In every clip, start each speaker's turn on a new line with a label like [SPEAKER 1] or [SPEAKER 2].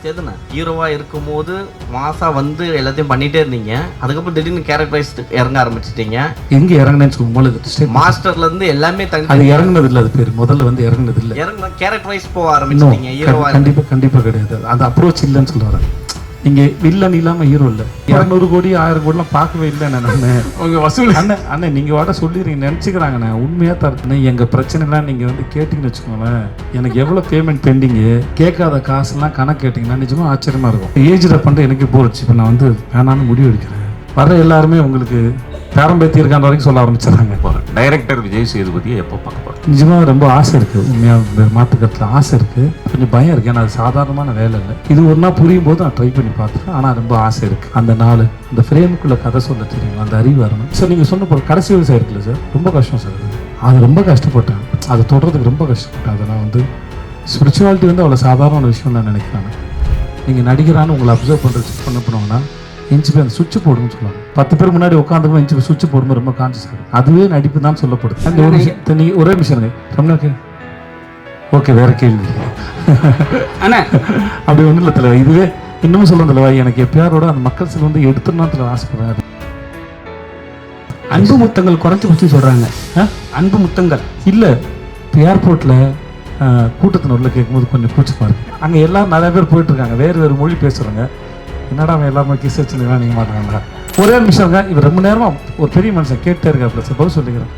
[SPEAKER 1] எதுண்ணா ஹீரோவாக இருக்கும்போது மாசா வந்து எல்லாத்தையும் பண்ணிட்டே இருந்தீங்க. அதுக்கப்புறம் திடீர்னு கேரக்டரைஸ் இறங்க ஆரம்பிச்சிட்டீங்க.
[SPEAKER 2] எங்க இறங்கினேன்னு சொல்லும்போது
[SPEAKER 1] மாஸ்டர்ல இருந்து எல்லாமே தனி
[SPEAKER 2] அது இறங்குனது இல்லை. அது பேர் முதல்ல வந்து இறங்குனது இல்லை.
[SPEAKER 1] இறங்க கேரக்டரைஸ் போக ஆரம்பிச்சிட்டீங்க ஹீரோவா.
[SPEAKER 2] கண்டிப்பா கிடையாது. அந்த அப்ரோச் இல்லைன்னு சொல்ல வரேன். நீங்க வில்லன் இல்லாம ஹீரோ இல்லை. 200 கோடி 1000 கோடிலாம் பார்க்கவே இல்லை. நான் உங்க வசூல் அண்ணன் நீங்க வாட சொல்லிடுறீங்க நினைச்சுக்கிறாங்கண்ணே. உண்மையா தரேன். எங்க பிரச்சனைலாம் நீங்க வந்து கேட்டீங்கன்னு வச்சுக்கோங்களேன். எனக்கு எவ்வளவு பேமெண்ட் பெண்டிங்கு கேட்காத காசுலாம் கணக்கு கேட்டீங்கன்னா நிஜமா ஆச்சரியமா இருக்கும். ஏஜ்ல பண்ணிட்டு எனக்கு போச்சு. இப்போ நான் வந்து வேணான்னு முடிவு எடுக்கிறேன். வர எல்லாருமே உங்களுக்கு பேரம்பேத்தி இருக்கான வரைக்கும் சொல்ல ஆரம்பிச்சிடறாங்க.
[SPEAKER 3] டைரக்டர் விஜய் சேதுபதியை எப்போ பார்க்க போகிறோம்?
[SPEAKER 2] நிஜமாக ரொம்ப ஆசை இருக்குது. உண்மையாக மாற்றுக்கத்தில் ஆசை இருக்குது. கொஞ்சம் பயம் இருக்குது. ஏன்னா அது சாதாரணமான வேலை இல்லை. இது ஒரு நாள் புரியும் போது நான் ட்ரை பண்ணி பார்த்துருக்கேன். ஆனால் ரொம்ப ஆசை இருக்குது. அந்த நாள் அந்த ஃப்ரேமுக்குள்ளே கதை சொல்ல தெரியும். அந்த அறிவு வரணும் சார். நீங்கள் சொன்ன போகிற கடைசி விவசாயம் இருக்குல்ல சார், ரொம்ப கஷ்டம் சார். அது ரொம்ப கஷ்டப்பட்டேன். அதை தொடர்றதுக்கு ரொம்ப கஷ்டப்பட்டேன். அதை நான் வந்து ஸ்பிரிச்சுவாலிட்டி வந்து அவ்வளோ சாதாரண விஷயம் நான் நினைக்கிறேன். நீங்கள் நடிகரான்னு உங்களை அப்சர்வ் பண்ணுறது செக் பண்ண போனோம்னா எஞ்சி போய் அந்த சுவிட்ச் போடுன்னு சொல்லுவாங்க. 10 பேர் முன்னாடி உட்காந்துருக்கும் எஞ்சி போய் சுவிட்ச் போடும்போது ரொம்ப கான்சியஸ் ஆகும். அதுவே நடிப்பு தான் சொல்லப்படுது. அந்த ஒரு விஷயம் நீ ஒரே விஷயம் ரம்னாக்கு ஓகே வேற கேள்வி அண்ணா அப்படி ஒன்றும் இல்லை தலைவா. இதுவே இன்னமும் சொல்ல தலைவா. எனக்கு எப்பயாரோட அந்த மக்கள் சில வந்து எடுத்துனா தலைவா ஆசைப்படுறேன்.
[SPEAKER 4] அன்பு முத்தங்கள் குறைச்சி வச்சு சொல்கிறாங்க. அன்பு முத்தங்கள்
[SPEAKER 2] இல்லை. இப்போ ஏர்போர்ட்டில் கூட்டத்தினூரில் கேட்கும்போது கொஞ்சம் கூச்சமாக இருக்குது. அங்கே எல்லோரும் நிறைய பேர் போயிட்டுருக்காங்க. வேறு மொழி பேசுகிறாங்க. என்னடா அவன் எல்லாருமே கிஸ் வச்சுருந்தா நீங்கள் மாட்டாங்களா? ஒரே நிமிஷங்க. இவர் ரொம்ப நேரமாக ஒரு பெரிய மனுஷன் கேட்டே இருக்காப்புல சார். பதில் சொல்லிக்கிறேன்.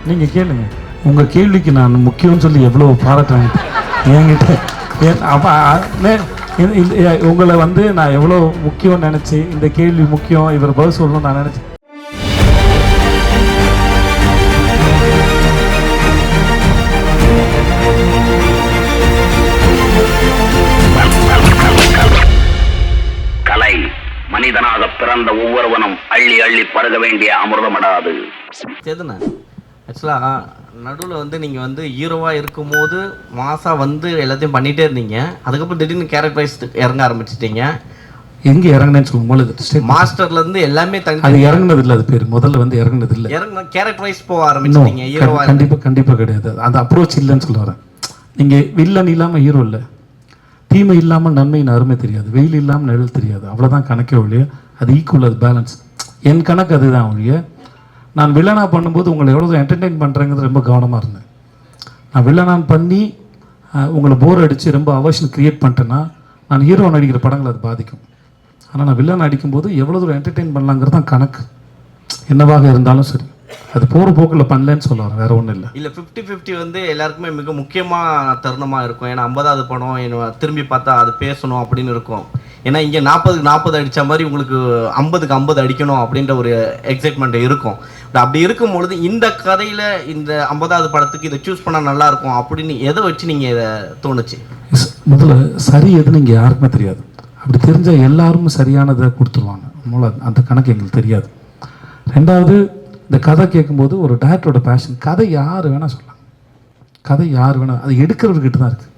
[SPEAKER 2] நீங்கள் கேளுங்க. உங்கள் கேள்விக்கு நான் முக்கியம்னு சொல்லி எவ்வளோ பாராட்டுறேன் என்கிட்ட. அப்போ உங்களை வந்து நான் எவ்வளோ முக்கியம்னு நினச்சி இந்த கேள்வி முக்கியம் இவர் பதில் சொல்லணும்னு நான் நினச்சேன்.
[SPEAKER 5] மனிதனாக பிறந்த ஒவ்வொருவனும் அள்ளி அள்ளி பருக வேண்டிய அமிர்தமடாது.
[SPEAKER 1] எதுண்ணா ஆக்சுவலாக நடுவில் வந்து நீங்கள் வந்து ஹீரோவாக இருக்கும்போது மாசா வந்து எல்லாத்தையும் பண்ணிகிட்டே இருந்தீங்க. அதுக்கப்புறம் திடீர்னு கேரக்டரைஸ் இறங்க ஆரம்பிச்சிட்டீங்க.
[SPEAKER 2] எங்கே இறங்கினேன்னு சொல்லும்போது
[SPEAKER 1] மாஸ்டர்ல இருந்து எல்லாமே தனி
[SPEAKER 2] அது இறங்குனது இல்லை. அது பேர் முதல்ல வந்து இறங்குனது இல்லை.
[SPEAKER 1] இறங்க கேரக்டரைஸ் போக ஆரம்பிச்சிட்டீங்க ஹீரோவா.
[SPEAKER 2] கண்டிப்பாக கிடையாது. அந்த அப்ரோச் இல்லைன்னு சொல்ல வரேன். நீங்கள் வில்லன் இல்லாமல் ஹீரோ இல்லை. தீமை இல்லாமல் நன்மையின் அருமை தெரியாது. வெயில் இல்லாமல் நிழல் தெரியாது. அவ்வளோதான் கணக்கே ஒழிய. அது ஈக்குவல், அது பேலன்ஸ். என் கணக்கு அதுதான் ஒழிய. நான் வில்லனாக பண்ணும்போது உங்களை எவ்வளோ என்டர்டெயின் பண்ணுறேங்கிறது ரொம்ப கவனமாக இருந்தேன். நான் வில்லனான் பண்ணி உங்களை போர் அடித்து ரொம்ப அவர்ஷன் க்ரியேட் பண்ணிட்டேன்னா நான் ஹீரோ நடிக்கிற படங்கள் அது பாதிக்கும். ஆனால் நான் வில்லன் அடிக்கும்போது எவ்வளோ தூரம் என்டர்டெயின் பண்ணலாங்கிறது தான் கணக்கு. என்னவாக இருந்தாலும் சரி. அது போகிற போக்கில் பண்ணலன்னு சொல்ல வரேன். வேறு ஒன்றும் இல்லை.
[SPEAKER 1] இல்லை 50-50 வந்து எல்லாருக்குமே மிக முக்கியமாக தருணமாக இருக்கும். ஏன்னா 50வது படம் என்ன திரும்பி பார்த்தா அது பேசணும் அப்படின்னு இருக்கும். ஏன்னா இங்கே 40க்கு 40 அடித்த மாதிரி உங்களுக்கு 50க்கு 50 அடிக்கணும் அப்படின்ற ஒரு எக்ஸைட்மெண்ட் இருக்கும். அப்படி இருக்கும்பொழுது இந்த கதையில் இந்த 50வது படத்துக்கு இதை சூஸ் பண்ணால் நல்லாயிருக்கும் அப்படின்னு எதை வச்சு நீங்கள் இதை தோணுச்சு?
[SPEAKER 2] முதல்ல சரி எதுன்னு இங்கே யாருக்குமே தெரியாது. அப்படி தெரிஞ்சால் எல்லாரும் சரியானதை கொடுத்துருவாங்க. மூலம் அந்த கணக்கு எங்களுக்கு தெரியாது. ரெண்டாவது, இந்த கதை கேட்கும்போது ஒரு டேரக்டரோட பேஷன். கதை யார் வேணால் சொல்லலாம். கதை யார் வேணால் அது எடுக்கிறவர்கிட்ட தான் இருக்குது.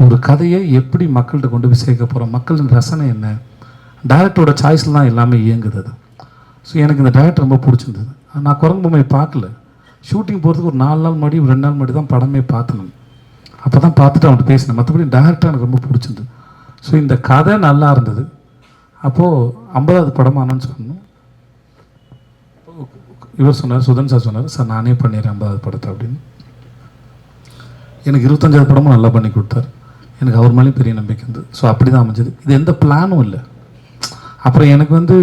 [SPEAKER 2] ஒரு கதையை எப்படி மக்கள்கிட்ட கொண்டு போய் சேர்க்க போகிறோம், மக்களின் ரசனை என்ன, டேரக்டரோட சாய்ஸில் தான் எல்லாமே இயங்குது. அது ஸோ எனக்கு இந்த டேரக்டர் ரொம்ப பிடிச்சிருந்தது. நான் குரங்கு பொம்மையை பார்க்கல. ஷூட்டிங் போகிறதுக்கு ஒரு 4 நாள் முன்னாடி 2 நாள் முன்னாடி தான் படமே பார்த்தேன். அப்போ தான் பார்த்துட்டு அவன்கிட்ட பேசினேன். மற்றபடி டேரக்டர் எனக்கு ரொம்ப பிடிச்சிருந்தது. ஸோ இந்த கதை நல்லா இருந்தது. அப்போது 50வது படமானு சொன்னோம். இவர் சொன்னார், சுதன் சார் சொன்னார், சார் நானே பண்ணிடுறேன் 50வது படத்தை அப்படின்னு. எனக்கு 25வது படமும் நல்லா பண்ணி கொடுத்தார். எனக்கு அவர் மேலேயும் பெரிய நம்பிக்கை இருந்தது. ஸோ அப்படி தான் அமைஞ்சது. இது எந்த பிளானும் இல்லை. அப்புறம் எனக்கு வந்து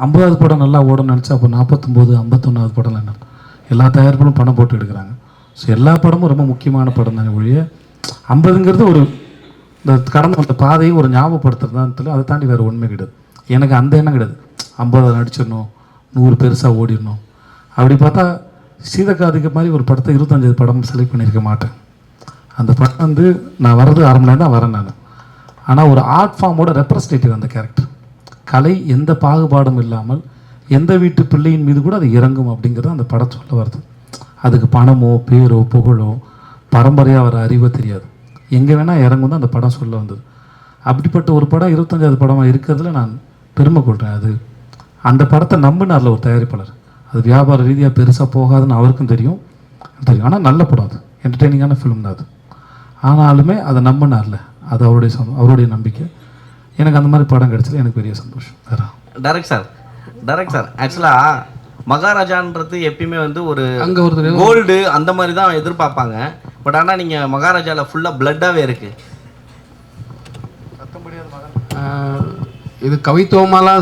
[SPEAKER 2] 50வது படம் நல்லா ஓடணும்னு நினச்சா அப்போ 49 51வது படம் என்ன எல்லா தயாரிப்புகளும் பணம் போட்டு எடுக்கிறாங்க. ஸோ எல்லா படமும் ரொம்ப முக்கியமான படம் தானே ஒழிய 50ங்கிறது ஒரு இந்த கடந்த அந்த பாதையை ஒரு ஞாபகப்படுத்துறதுதான் தெரியல. அதை தாண்டி வேறு உண்மை கிடையாது. எனக்கு அந்த எண்ணம் கிடையாது 50 நடிச்சிடணும், 100 பெருசாக ஓடிடணும். அப்படி பார்த்தா சீதக்காதிக்கு மாதிரி ஒரு படத்தை 25வது படம் செலக்ட் பண்ணியிருக்க மாட்டேன். அந்த படம் வந்து நான் வர்றது 1/2 மணி நேரம் தான் வரேன் நான். ஆனால் ஒரு ஆர்ட் ஃபார்மோட ரெப்ரஸன்டேட்டிவ் அந்த கேரக்டர். கலை எந்த பாகுபாடும் இல்லாமல் எந்த வீட்டு பிள்ளையின் மீது கூட அது இறங்கும் அப்படிங்கிறது அந்த படம் சொல்ல வருது. அதுக்கு பணமோ பேரோ புகழோ பரம்பரையாக வர அறிவோ தெரியாது. எங்கே வேணால் இறங்கும் தான் அந்த படம் சொல்ல வந்தது. அப்படிப்பட்ட ஒரு படம் 25வது படமாக இருக்கிறதுல நான் பெருமை கொள்கிறேன். அது அந்த படத்தை நம்பினார்ல ஒரு தயாரிப்பாளர். அது வியாபார ரீதியாக பெருசாக போகாதுன்னு அவருக்கும் தெரியும். ஆனால் நல்ல படம், அது என்டர்டெய்னிங்கான ஃபிலிம் தான் அது. ஆனாலுமே அதை நம்பினார்ல அது அவருடைய நம்பிக்கை. எனக்கு அந்த மாதிரி படம் கிடைச்சது எனக்கு பெரிய சந்தோஷம். வேற
[SPEAKER 1] டைரக்ட் சார் ஆக்சுவலாக மகாராஜான்றது எப்பயுமே வந்து ஒரு
[SPEAKER 6] அங்கே ஒருத்தர்
[SPEAKER 1] கோல்டு அந்த மாதிரி தான் எதிர்பார்ப்பாங்க. பட் ஆனால் நீங்கள் மகாராஜாவில் ஃபுல்லாக பிளட்டாகவே இருக்குது.
[SPEAKER 6] இது கவித்துவமாலாம்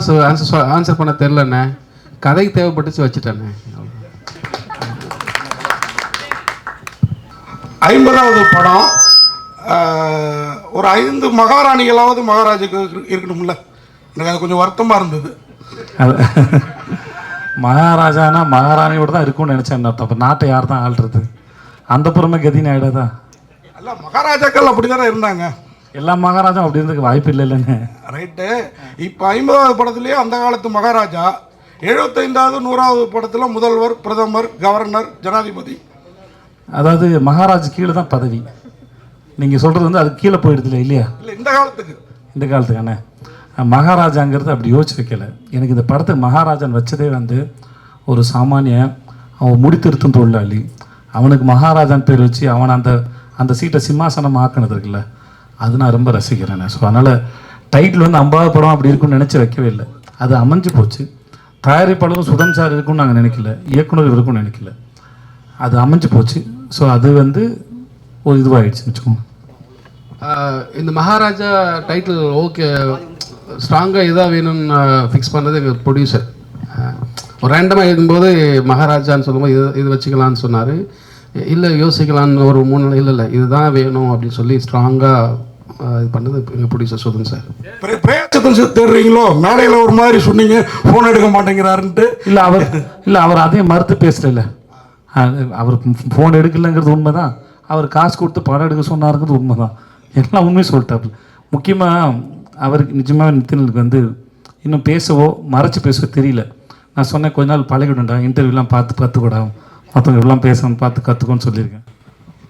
[SPEAKER 6] ஆன்சர் பண்ண தெரிலண்ணே, கதைக்கு தேவைப்பட்டுச்சு வச்சுட்டேண்ணே.
[SPEAKER 7] 50வது படம், ஒரு 5 மகாராணிகளாவது மகாராஜுக்கு இருக்கணும்ல. எனக்கு அது கொஞ்சம் வருத்தமாக இருந்தது.
[SPEAKER 2] மகாராஜானா மகாராணியோட தான் இருக்கும்னு நினச்சேன். அப்போ நாட்டை யார் தான் ஆள்றது? அந்த புறமே கதின்னு ஆகிடாதா?
[SPEAKER 7] அல்ல, மகாராஜாக்கள் அப்படி தானே இருந்தாங்க.
[SPEAKER 2] எல்லா மகாராஜா அப்படி இருந்ததுக்கு வாய்ப்பு இல்லை இல்லைன்னு.
[SPEAKER 7] ரைட்டு. இப்போ 50வது படத்துலேயே அந்த காலத்து மகாராஜா, 75வது 100வது படத்தில் முதல்வர், பிரதமர், கவர்னர், ஜனாதிபதி.
[SPEAKER 2] அதாவது மகாராஜ் கீழே தான் பதவி. நீங்கள் சொல்கிறது வந்து அது கீழே போயிடுது இல்லையா?
[SPEAKER 7] இல்லை, இந்த காலத்துக்கு
[SPEAKER 2] அண்ணே மகாராஜாங்கிறது அப்படி யோசிச்சு வைக்கல. எனக்கு இந்த படத்துக்கு மகாராஜான் வச்சதே வந்து ஒரு சாமானிய, அவன் முடித்திருத்தும் தொழிலாளி, அவனுக்கு மகாராஜான் பேர் வச்சு அவனை அந்த சீட்டை சிம்மாசனம் ஆக்கினது இருக்குல்ல, அது நான் ரொம்ப ரசிக்கிறேன். ஸோ அதனால் டைட்டில் வந்து 50வது படம் அப்படி இருக்குன்னு நினச்சி வைக்கவே இல்லை. அது அமைஞ்சு போச்சு. தயாரிப்பாளரும் சுதன் சார் இருக்குன்னு நாங்கள் நினைக்கல, இயக்குனர் இருக்குன்னு நினைக்கல, அது அமைஞ்சு போச்சு. ஸோ அது வந்து ஒரு இதுவாகிடுச்சுன்னு வச்சுக்கோங்க.
[SPEAKER 6] இந்த மகாராஜா டைட்டில் ஓகே, ஸ்ட்ராங்காக இதாக வேணும்னு ஃபிக்ஸ் பண்ணது எங்கள் ப்ரொடியூசர். ஒரு ரேண்டமாக இருக்கும்போது மகாராஜான்னு சொல்லும்போது இது வச்சுக்கலான்னு சொன்னார். இல்லை யோசிக்கலான்னு ஒரு 3 நாள் இல்லை இதுதான் வேணும் அப்படின்னு சொல்லி ஸ்ட்ராங்காக இது பண்ணது எங்கள் ப்ரொடியூசர் சுதன் சார்.
[SPEAKER 7] பிரேச்சத்தில் தேடுறீங்களோ, மேடையில் ஒரு மாதிரி சொன்னீங்க, ஃபோன் எடுக்க மாட்டேங்கிறாருன்ட்டு.
[SPEAKER 2] இல்லை அவர் அதையும் மறுத்து பேசல. அவர் ஃபோன் எடுக்கலைங்கிறது உண்மை தான். அவர் காசு கொடுத்து படம் எடுக்க சொன்னாருங்கிறது உண்மை தான். எல்லாம் உண்மையை சொல்லிட்டாப்புல. முக்கியமாக அவருக்கு நிஜமாக நித்தினுக்கு வந்து இன்னும் பேசவோ மறைச்சி பேசவோ தெரியல. நான் சொன்னேன் கொஞ்ச நாள் பழகிடும்டா, இன்டர்வியூலாம் பார்த்து கற்றுக்கூடாது, மற்றவங்க எவ்வளோ பேசணும்னு பார்த்து கற்றுக்கோன்னு சொல்லியிருக்கேன்.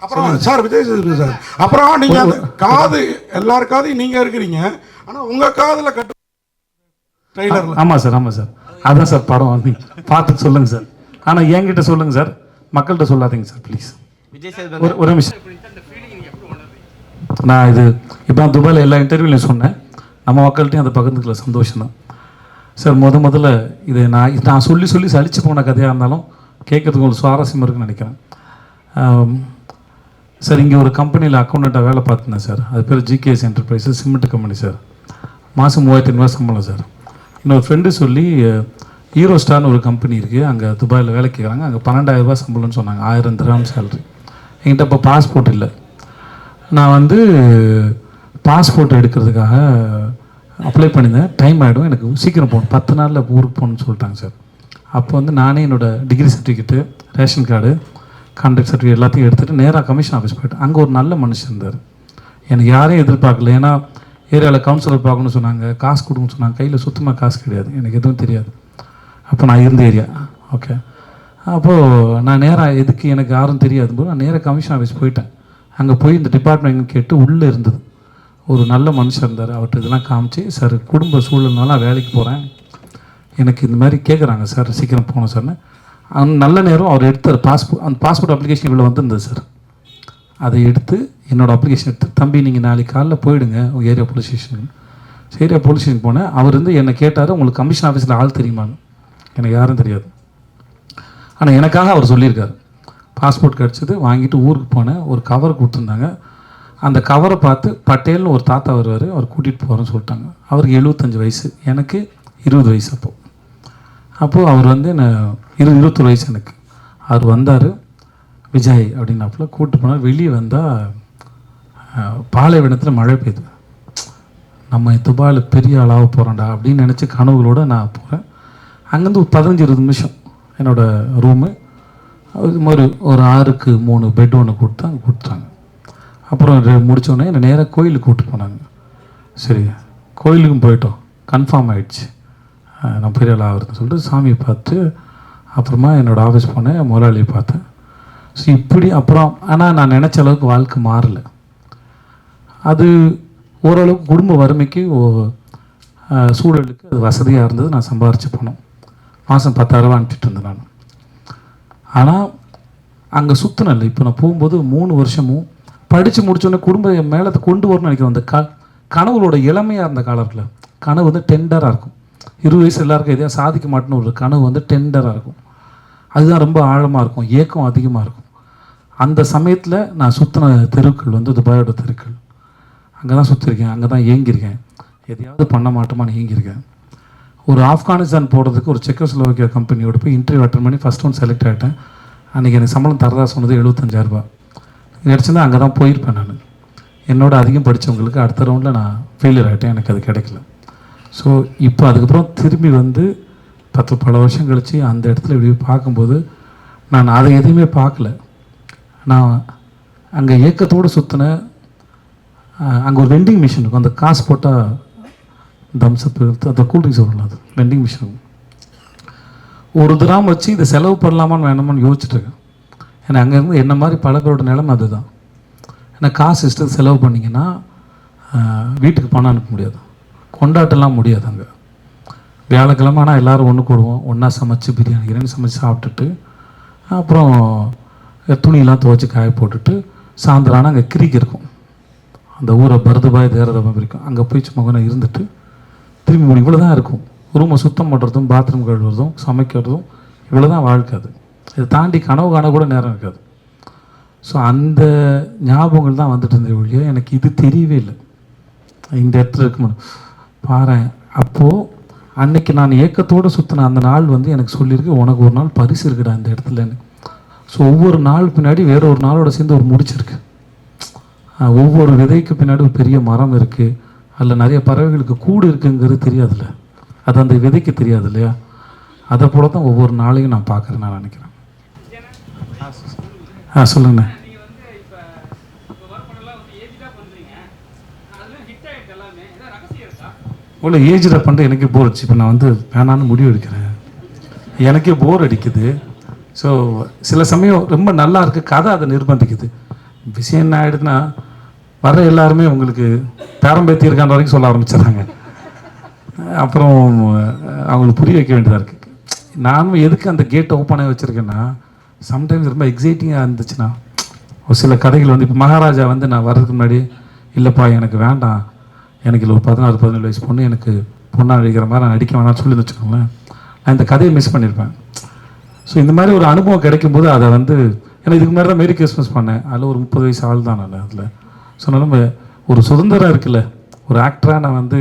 [SPEAKER 7] அப்புறம் சார் விஜய் சேதுபதி சார், அப்புறம் நீங்கள் காது எல்லார் காதையும் நீங்கள் இருக்கிறீங்க, ஆனால் உங்கள் காதில் கட்டு ட்ரெய்லரில்.
[SPEAKER 2] ஆமாம் சார் அதான் சார் படம் வந்து பார்த்துட்டு சொல்லுங்கள் சார். ஆனால் என்கிட்ட சொல்லுங்கள் சார், மக்கள்கிட்ட சொல்லாதீங்க சார் ப்ளீஸ். ஒரு நிமிஷம். நான் இது இப்போ துபாயில் எல்லா இன்டர்வியூலையும் சொன்னேன், நம்ம மக்கள்கிட்டையும் அதை பகிர்ந்துக்கல, சந்தோஷம் தான் சார். முதல்ல இது நான் சொல்லி சலிச்சு போன கதையாக இருந்தாலும் கேட்குறதுக்கு ஒரு சுவாரஸ்யமாக இருக்குன்னு நினைக்கிறேன் சார். இங்கே ஒரு கம்பெனியில் அக்கௌண்டண்ட்டாக வேலை பார்த்துருந்தேன் சார். அது பேர் GKS enterprises, cement company sir. மாதம் 3500 சம்பளம் சார். இன்னொரு ஃப்ரெண்டு சொல்லி ஹீரோ ஸ்டார்னு ஒரு கம்பெனி இருக்குது, அங்கே துபாயில் வேலை கேட்குறாங்க, அங்கே 12,000 ரூபா சம்பளம்னு சொன்னாங்க, 1000 திர்ஹாம் சேலரி. என்கிட்ட இப்போ பாஸ்போர்ட் இல்லை. நான் வந்து பாஸ்போர்ட் எடுக்கிறதுக்காக அப்ளை பண்ணியிருந்தேன். டைம் ஆகிடும், எனக்கு சீக்கிரம் போகணும், 10 நாளில் ஊருக்கு போகணுன்னு சொல்லிட்டாங்க சார். அப்போ வந்து நானே என்னோடய degree certificate, ration card, contract certificate எல்லாத்தையும் எடுத்துகிட்டு நேராக கமிஷன் ஆஃபீஸ் போய்ட்டேன். அங்கே ஒரு நல்ல மனுஷன் இருந்தார், எனக்கு யாரையும் எதிர்பார்க்கல. ஏன்னா ஏரியாவில் கவுன்சிலர் பார்க்கணும்னு சொன்னாங்க, காசு கொடுக்கணும்னு சொன்னாங்க, கையில் சுத்தமாக காசு கிடையாது, எனக்கு எதுவும் தெரியாது. அப்போ நான் இருந்த ஏரியா ஓகே. அப்போது நான் நேராக எதுக்கு எனக்கு யாரும் தெரியாது போது நான் நேராக கமிஷன் ஆஃபீஸ் போயிட்டேன். அங்கே போய் இந்த டிபார்ட்மெண்ட் கேட்டு உள்ளே இருந்தது ஒரு நல்ல மனுஷன் இருந்தார். அவர்கிட்ட இதெல்லாம் காமிச்சு, சார் குடும்ப சூழல்னால வேலைக்கு போகிறேன், எனக்கு இந்த மாதிரி கேட்குறாங்க சார், சீக்கிரம் போகணும் சார்னு. நல்ல நேரம் அவர் எடுத்தார் அந்த பாஸ்போர்ட் அப்ளிகேஷன் இவ்வளோ வந்துருந்தது சார். அதை எடுத்து என்னோடய அப்ளிகேஷன் எடுத்து, தம்பி நீங்கள் நாளைக்கு காலைல போயிடுங்க உங்கள் ஏரியா போலீஸ் ஸ்டேஷனுக்கு. ஏரியா போலீஸ் ஸ்டேஷனுக்கு போனேன். அவர் வந்து என்னை கேட்டார், உங்களுக்கு கமிஷன் ஆஃபீஸில் ஆள் தெரியுமான்னு. எனக்கு யாரும் தெரியாது, ஆனால் எனக்காக அவர் சொல்லியிருக்காரு. பாஸ்போர்ட் கிடச்சிது, வாங்கிட்டு ஊருக்கு போனேன். ஒரு கவர் கொடுத்துருந்தாங்க, அந்த கவரை பார்த்து பட்டேல்னு ஒரு தாத்தா வருவார், அவர் கூட்டிகிட்டு போகிறேன்னு சொல்லிட்டாங்க. அவருக்கு 75 வயசு, எனக்கு 20 வயசு. அப்போது அவர் வந்து என்ன 21 வயசு எனக்கு. அவர் வந்தார், விஜய் அப்படின்னாப்புல கூப்பிட்டு போனார். வெளியே வந்தால் பாலைவனத்தில் மழை பெய்யுது. நம்ம துபாயில் பெரிய ஆளாக போகிறோம்டா அப்படின்னு நினச்சி கனவுகளோடு நான் போகிறேன். அங்கேருந்து ஒரு 15-20 நிமிஷம் என்னோடய ரூமு. அது மாதிரி ஒரு 6க்கு 3 பெட் ஒன்று கொடுத்தாங்க. அப்புறம் முடித்தோடனே என்னை நேராக கோயிலுக்கு கூப்பிட்டு போனாங்க. சரி கோயிலுக்கும் போயிட்டோம், கன்ஃபார்ம் ஆகிடுச்சு நான் பெரிய ஆள் ஆகுறதுன்னு சொல்லிட்டு சாமியை பார்த்து அப்புறமா என்னோடய ஆஃபீஸ் போனேன், முதலாளியை பார்த்தேன். ஸோ இப்படி அப்புறம் ஆனால் நான் நினச்ச அளவுக்கு வாழ்க்கை மாறலை. அது ஓரளவுக்கு குடும்ப வறுமைக்கு சூழலுக்கு அது வசதியாக இருந்தது. நான் சம்பாரித்து போனோம், மாதம் 10,000 ரூபா அனுப்பிட்டு இருந்தேன் நான். ஆனால் அங்கே சுற்றினல இப்போ நான் போகும்போது 3 வருஷமும் படித்து முடிச்சோடனே குடும்பம் என் மேலே கொண்டு வரணும்னு நினைக்கிறோம். அந்த கனவுகளோட இளமையாக இருந்த காலம் இருக்குல்ல, கனவு வந்து டெண்டராக இருக்கும். 20 வயசு எல்லாருக்கும் எதையும் சாதிக்க மாட்டேன்னு ஒரு கனவு வந்து டெண்டராக இருக்கும். அதுதான் ரொம்ப ஆழமாக இருக்கும், ஏக்கம் அதிகமாக இருக்கும். அந்த சமயத்தில் நான் சுற்றின தெருக்கள் வந்து துபாயோட தெருக்கள். அங்கே தான் சுற்றிருக்கேன், அங்கே தான் ஏங்கியிருக்கேன். எதையாவது பண்ண மாட்டோமான்னு ஏங்கியிருக்கேன். ஒரு ஆப்கானிஸ்தான் போகிறதுக்கு ஒரு செக்கோஸ்லோவாக்கியா கம்பெனியோட போய் இன்டர்வியூ அட்டன் பண்ணி ஃபஸ்ட் ஒன் செலக்ட் ஆகிட்டேன். அன்றைக்கி எனக்கு சம்பளம் தரதா சொன்னது 75,000 கிடச்சிருந்தா அங்கே தான் போயிருப்பேன். நான் என்னோட அதிகம் படித்தவங்களுக்கு அடுத்த ரவுண்டில் நான் ஃபெயிலியர் ஆகிட்டேன், எனக்கு அது கிடைக்கல. ஸோ இப்போ அதுக்கப்புறம் திரும்பி வந்து பல வருஷம் கழித்து அந்த இடத்துல இப்படி பார்க்கும்போது நான் அதை எதுவுமே பார்க்கல. நான் அங்கே ஏக்கத்தோடு சுற்றின அங்கே ஒரு வெண்டிங் மிஷின் இருக்கும், அந்த காசு போட்டால் தம்ஸ்அப் அந்த கூல்ட்ரிங்க்ஸ் வரலாம், அது வெண்டிங் மிஷின். ஒரு கிராம் வச்சு இதை செலவு பண்ணலாமான்னு வேணாமான்னு யோசிச்சுட்ருக்கேன். ஏன்னா அங்கேருந்து என்ன மாதிரி பல பேரோட நிலைமை அதுதான். ஏன்னா காசு இஷ்டத்துக்கு செலவு பண்ணிங்கன்னா வீட்டுக்கு பணம் அனுப்ப முடியாது, கொண்டாட்டெல்லாம் முடியாது. அங்கே வியாழக்கிழமை ஆனால் எல்லோரும் ஒன்று கூடுவோம், ஒன்றா சமைச்சு பிரியாணி சமைச்சு சாப்பிட்டுட்டு அப்புறம் துணியெல்லாம் துவைச்சி காய போட்டுட்டு சாயந்தரம் ஆனால் அங்கே கிரிக்கு இருக்கும், அந்த ஊரை பரதுபாய் தேரதபம் இருக்கும். அங்கே போய் சும்மா கொஞ்சம் இருந்துட்டு திரும்பி முடியும். இவ்வளோ தான் இருக்கும். ரூமை சுத்தம் பண்ணுறதும் பாத்ரூம் கழுவுறதும் சமைக்கிறதும் இவ்வளோ தான் வாழ்க்கை. அது இதை தாண்டி கனவு காண கூட நேரம் இருக்காது. ஸோ அந்த ஞாபகங்கள் தான் வந்துட்டு இருந்த ஒழிய எனக்கு இது தெரியவே இல்லை. இந்த இடத்துல இருக்க பாரு, அப்போது அன்னைக்கு நான் ஏக்கத்தோடு சுற்றின அந்த நாள் வந்து எனக்கு சொல்லியிருக்கு, உனக்கு ஒரு நாள் பரிசு இருக்குடா இந்த இடத்துலன்னு. ஸோ ஒவ்வொரு நாள் பின்னாடி வேற ஒரு நாளோட சேர்ந்து ஒரு முடிச்சிருக்கு. ஒவ்வொரு விதைக்கு பின்னாடி ஒரு பெரிய மரம் இருக்குது, அதில் நிறைய பறவைகளுக்கு கூடு இருக்குங்கிறது தெரியாதுல்ல, அது அந்த விதைக்கு தெரியாது இல்லையா? அதை போல தான் ஒவ்வொரு நாளையும் நான் பார்க்குறேன், நான் நினைக்கிறேன். சொல்லுங்கண்ணே. இவ்வளோ ஏஜில் பண்ணுற எனக்கே போர் அடிச்சு. இப்போ நான் வந்து வேணான்னு முடிவு எடுக்கிறேன், எனக்கே போர் அடிக்குது. ஸோ சில சமயம் ரொம்ப நல்லா இருக்குது, கதை அதை நிர்பந்திக்குது. விஷயம் என்ன ஆகிடுதுன்னா வர எல்லாருமே உங்களுக்கு பேரம்பேத்தி இருக்கான்ற வரைக்கும் சொல்ல ஆரம்பிச்சிடறாங்க. அப்புறம் அவங்களுக்கு புரிய வைக்க வேண்டியதாக இருக்குது. நானும் எதுக்கு அந்த கேட்டை ஓப்பன் ஆகி வச்சுருக்கேன்னா, சம்டைம்ஸ் ரொம்ப எக்ஸைட்டிங்காக இருந்துச்சுன்னா ஒரு சில கதைகள் வந்து இப்போ மகாராஜா வந்து நான் வர்றதுக்கு முன்னாடி இல்லைப்பா எனக்கு வேண்டாம், எனக்கு இல்லை ஒரு 16-17 வயசு பொண்ணு எனக்கு பொண்ணாக நடிக்கிற மாதிரி நான் நடிக்க வேணாம்னு சொல்லி வச்சுக்கோங்களேன், நான் இந்த கதையை மிஸ் பண்ணியிருப்பேன். ஸோ இந்த மாதிரி ஒரு அனுபவம் கிடைக்கும்போது அதை வந்து ஏன்னா இதுக்கு மாதிரி தான் மேரி கிறிஸ்மஸ் பண்ணேன், அதில் ஒரு 30 வயசு ஆள் தான் நான் அதில். ஸோ நம்ம ஒரு சுதந்திரம் இருக்குல்ல, ஒரு ஆக்டராக நான் வந்து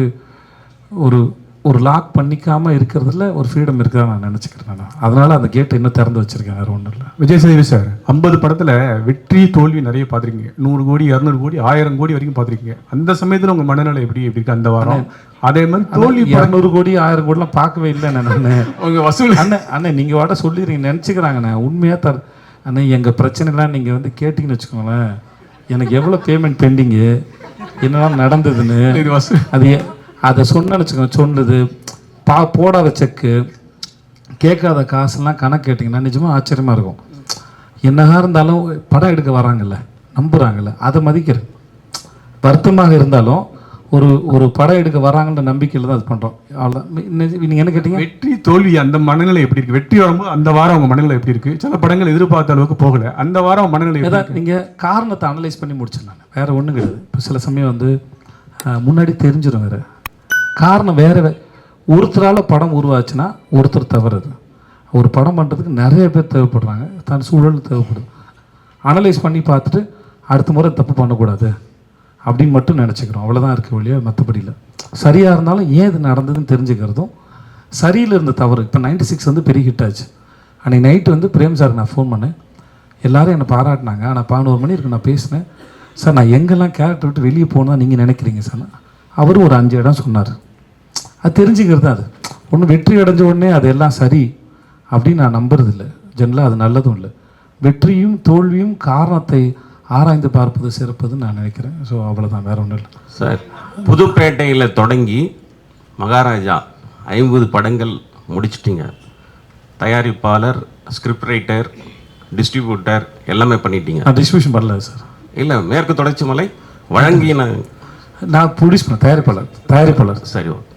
[SPEAKER 2] ஒரு லாக் பண்ணிக்காமல் இருக்கிறதுல ஒரு ஃப்ரீடம் இருக்குதா நான் நினச்சிக்கிறேன். நான் அதனால் அந்த கேட்டை இன்னும் திறந்து வச்சுருக்கேன், வேறு ஒன்றும் இல்லை.
[SPEAKER 4] விஜய் சேதுபதி சார் 50 படத்தில் வெற்றி தோல்வி நிறைய பார்த்துருக்கீங்க, 100 கோடி 200 கோடி 1000 கோடி வரைக்கும் பார்த்துருக்கீங்க. அந்த சமயத்தில் உங்கள் மனநிலை எப்படி இருக்கு அந்த வாரம்? அதே மாதிரி தோல்வி 200 கோடி 1000 கோடிலாம் பார்க்கவே இல்லை நான். உங்கள் வசூல்
[SPEAKER 2] அண்ணன் நீங்கள் வாட்ட சொல்லிடுறீங்க நினச்சிக்கிறாங்கண்ணே, உண்மையாக அண்ணன் எங்கள் பிரச்சனைலாம் நீங்கள் வந்து கேட்டிங்கன்னு வச்சுக்கோங்களேன், எனக்கு எவ்வளோ பேமெண்ட் பெண்டிங்கு என்னெல்லாம் நடந்ததுன்னு அது அதை சொன்னேன்னு வச்சுக்கோங்க. சொன்னது போடாத செக்கு கேட்காத காசுலாம் கணக்கு கேட்டிங்கன்னா நிஜமாக ஆச்சரியமாக இருக்கும். என்னதான் இருந்தாலும் படம் எடுக்க வராங்கல்ல, நம்புகிறாங்கல்ல, அதை மதிக்கிறேன். வருத்தமாக இருந்தாலும் ஒரு படம் எடுக்க வராங்கன்ற நம்பிக்கையில் தான் அது பண்ணுறோம். அவ்வளோதான். நீங்கள் என்ன கேட்டீங்க?
[SPEAKER 4] வெற்றி தோல்வி அந்த மனநிலை எப்படி இருக்குது? வெற்றி வரும்போது அந்த வாரம் உங்கள் மனநிலை எப்படி இருக்குது? சில படங்கள் எதிர்பார்த்த அளவுக்கு போகலை, அந்த வாரம் மனநிலை
[SPEAKER 2] ஏதாவது நீங்கள் காரணத்தை அனலைஸ் பண்ணி முடிச்சேன் நான், வேறு ஒன்றும் கிடையாது. இப்போ சில சமயம் வந்து முன்னாடி தெரிஞ்சிடும், வேறு காரணம் வேறு. ஒருத்தரால் படம் உருவாச்சுன்னா ஒருத்தர் தவறுது. ஒரு படம் பண்ணுறதுக்கு நிறைய பேர் தேவைப்படுறாங்க, தன் சூழல் தேவைப்படுது. அனலைஸ் பண்ணி பார்த்துட்டு அடுத்த முறை தப்பு பண்ணக்கூடாது அப்படின்னு மட்டும் நினச்சிக்கிறோம், அவ்வளோதான் இருக்க வழியா, மற்றபடி இல்லை. சரியாக இருந்தாலும் ஏன் இது நடந்ததுன்னு தெரிஞ்சுக்கிறதும், சரியில் இருந்த தவறு. இப்போ 96 வந்து பெரிய ஹிட் ஆச்சு. அன்றைக்கி நைட்டு வந்து பிரேம் சார் நான் ஃபோன் பண்ணேன், எல்லோரும் என்னை பாராட்டினாங்க. ஆனால் 11 மணி இருக்கு நான் பேசினேன். சார் நான் எங்கெல்லாம் கேரக்டர் விட்டு வெளியே போகணும் நீங்கள் நினைக்கிறீங்க சார்? அவரும் ஒரு 5 இடம் சொன்னார். அது தெரிஞ்சுக்கிறது தான். அது ஒன்று வெற்றி அடைஞ்ச உடனே அது எல்லாம் சரி அப்படின்னு நான் நம்புறது இல்லை. ஜென்ரலாக அது நல்லதும் இல்லை. வெற்றியும் தோல்வியும் காரணத்தை ஆராய்ந்து பார்ப்பது சிறப்பதுன்னு நான் நினைக்கிறேன். ஸோ அவ்வளோதான், வேறு ஒன்றும் இல்லை
[SPEAKER 3] சார். புதுப்பேட்டையில் தொடங்கி மகாராஜா 50 படங்கள் முடிச்சிட்டிங்க. தயாரிப்பாளர், ஸ்கிரிப்ட் ரைட்டர், டிஸ்ட்ரிபியூட்டர் எல்லாமே பண்ணிட்டீங்க.
[SPEAKER 2] நான் டிஸ்ட்ரிபியூஷன் பண்ணல சார்.
[SPEAKER 3] இல்லை, மேற்கு தொடர்ச்சி மலை வழங்கின
[SPEAKER 2] நான் ப்ரொடியூஸ் பண்ண தயாரிப்பாளர்.
[SPEAKER 3] சரி, ஓகே.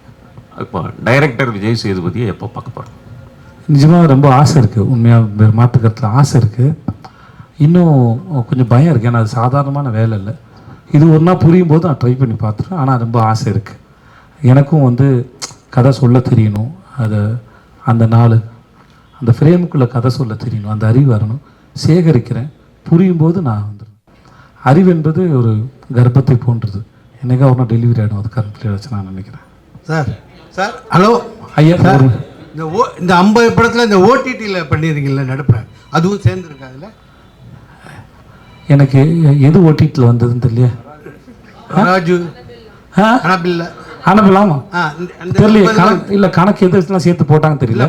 [SPEAKER 3] இப்போ டைரக்டர் விஜய் சேதுபதியை எப்போ பார்க்க போகிறோம்?
[SPEAKER 2] நிஜமாக ரொம்ப ஆசை இருக்குது, உண்மையாக மாற்றுக்கிறதுல ஆசை இருக்குது. இன்னும் கொஞ்சம் பயம் இருக்குது. ஏன்னா அது சாதாரணமான வேலை இல்லை. இது ஒரு நாள் புரியும் போது நான் ட்ரை பண்ணி பார்த்துருவேன். ஆனால் ரொம்ப ஆசை இருக்குது. எனக்கும் வந்து கதை சொல்ல தெரியணும். அதை அந்த நாள் அந்த ஃப்ரேமுக்குள்ளே கதை சொல்ல தெரியணும். அந்த அறிவு வரணும். சேகரிக்கிறேன். புரியும் போது நான் வந்துடுவேன். அறிவு என்பது ஒரு கர்ப்பத்தை போன்றது. என்னைக்கா ஒரு நாள் டெலிவரி ஆகிடும். அது கருப்பில் வச்சு நான் நினைக்கிறேன்.
[SPEAKER 8] சார் சார் ஹலோ
[SPEAKER 2] ஐயா
[SPEAKER 8] சார், இந்த 50 படத்தில் இந்த ஓடிடியில் பண்ணியிருக்கீங்களா நடுப்புறேன், அதுவும் சேர்ந்துருக்கு அதில்?
[SPEAKER 2] எனக்கு எது ஓட்டிட்டில் வந்ததுன்னு தெரியல.
[SPEAKER 8] ராஜு அனபில்ல
[SPEAKER 2] அனுப்பலாமா தெரியல. கணக்கு இல்லை, கணக்கு எதுலாம் சேர்த்து போட்டாங்க தெரியல.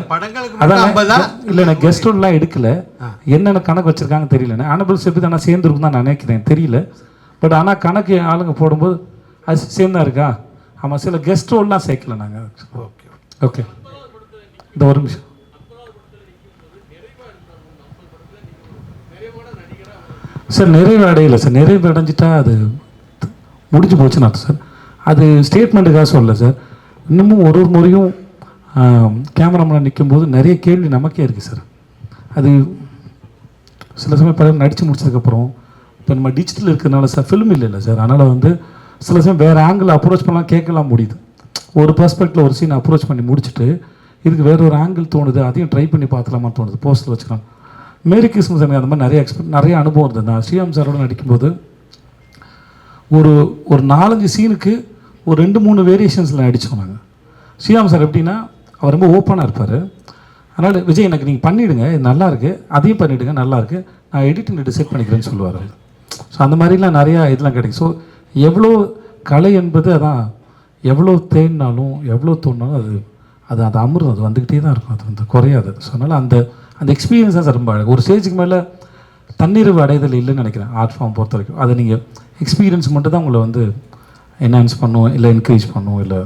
[SPEAKER 2] அதான் இல்லை, நான் கெஸ்ட் ரூம்லாம் எடுக்கல. என்னென்ன கணக்கு வச்சிருக்காங்க தெரியல. அனபிள் சேர்த்து நான் சேர்ந்துருக்கும் தான் நான் நினைக்கிறேன், தெரியல. பட் ஆனால் கணக்கு ஆளுங்க போடும்போது அது சேர்ந்தா இருக்கா? ஆமாம், சில கெஸ்ட் ரோல்லாம் சேர்க்கல நாங்கள். ஓகே ஓகே, இந்த ஒரு நிமிஷம். சார் நிறைவு அடையலை சார். நிறைவு அடைஞ்சிட்டா அது முடிஞ்சு போச்சுன்னு அர்த்தம் சார். அது ஸ்டேட்மெண்ட்டுக்காக சொல்லலை சார். இன்னமும் ஒரு முறையும் கேமராமேன் நிற்கும்போது நிறைய கேள்வி நமக்கே இருக்குது சார். அது சில சமயம் படம் நடித்து முடிச்சதுக்கப்புறம் இப்போ நம்ம டிஜிட்டல் இருக்கிறதுனால சார் ஃபிலிம் இல்லை சார். அதனால் வந்து சில சமயம் வேறு ஆங்கிள் அப்ரோச் பண்ணலாம், கேட்கலாம் முடியுது. ஒரு பர்ஸ்பெக்டில் ஒரு சீன் அப்ரோச் பண்ணி முடிச்சுட்டு இதுக்கு வேறு ஒரு ஆங்கிள் தோணுது, அதையும் ட்ரை பண்ணி பார்த்துலாமான்னு தோணுது. போஸ்ட்டில் வச்சுக்கலாம். மேரி கிறிஸ்மஸ் எனக்கு அந்த மாதிரி நிறைய அனுபவம் இருந்தது. நான் ஸ்ரீராம் சாரோட நடிக்கும்போது ஒரு 4-5 சீனுக்கு ஒரு 2-3 வேரியேஷன்ஸில் நடித்தோம் நாங்கள். ஸ்ரீராம் சார் எப்படின்னா அவர் ரொம்ப ஓப்பனாக இருப்பார். அதனால் விஜய் எனக்கு நீங்கள் பண்ணிவிடுங்க, இது நல்லாயிருக்கு, அதையும் பண்ணிவிடுங்க, நல்லாயிருக்கு, நான் எடிட்டிங் டிசைட் பண்ணிக்கிறேன்னு சொல்லுவார் அவர். ஸோ அந்த மாதிரிலாம் நிறையா இதெல்லாம் கிடைக்கும். ஸோ எவ்வளோ கலை என்பது அதான், எவ்வளோ தேடினாலும் எவ்வளோ தோணினாலும் அது அது அமிர்தம், அது வந்துக்கிட்டே தான் இருக்கும். அது வந்து குறையாது. ஸோ அதனால் அந்த எக்ஸ்பீரியன்ஸ் தான் சார் ரொம்ப அழகு. ஒரு ஸ்டேஜுக்கு மேலே தன்னிறைவு அடைதல் இல்லைன்னு நினைக்கிறேன் ஆர்ட் ஃபார்ம் பொறுத்த வரைக்கும். அதை நீங்கள் எக்ஸ்பீரியன்ஸ் மட்டும் தான் உங்களை வந்து என்ஹான்ஸ் பண்ணும், இல்லை என்கரேஜ் பண்ணும், இல்லை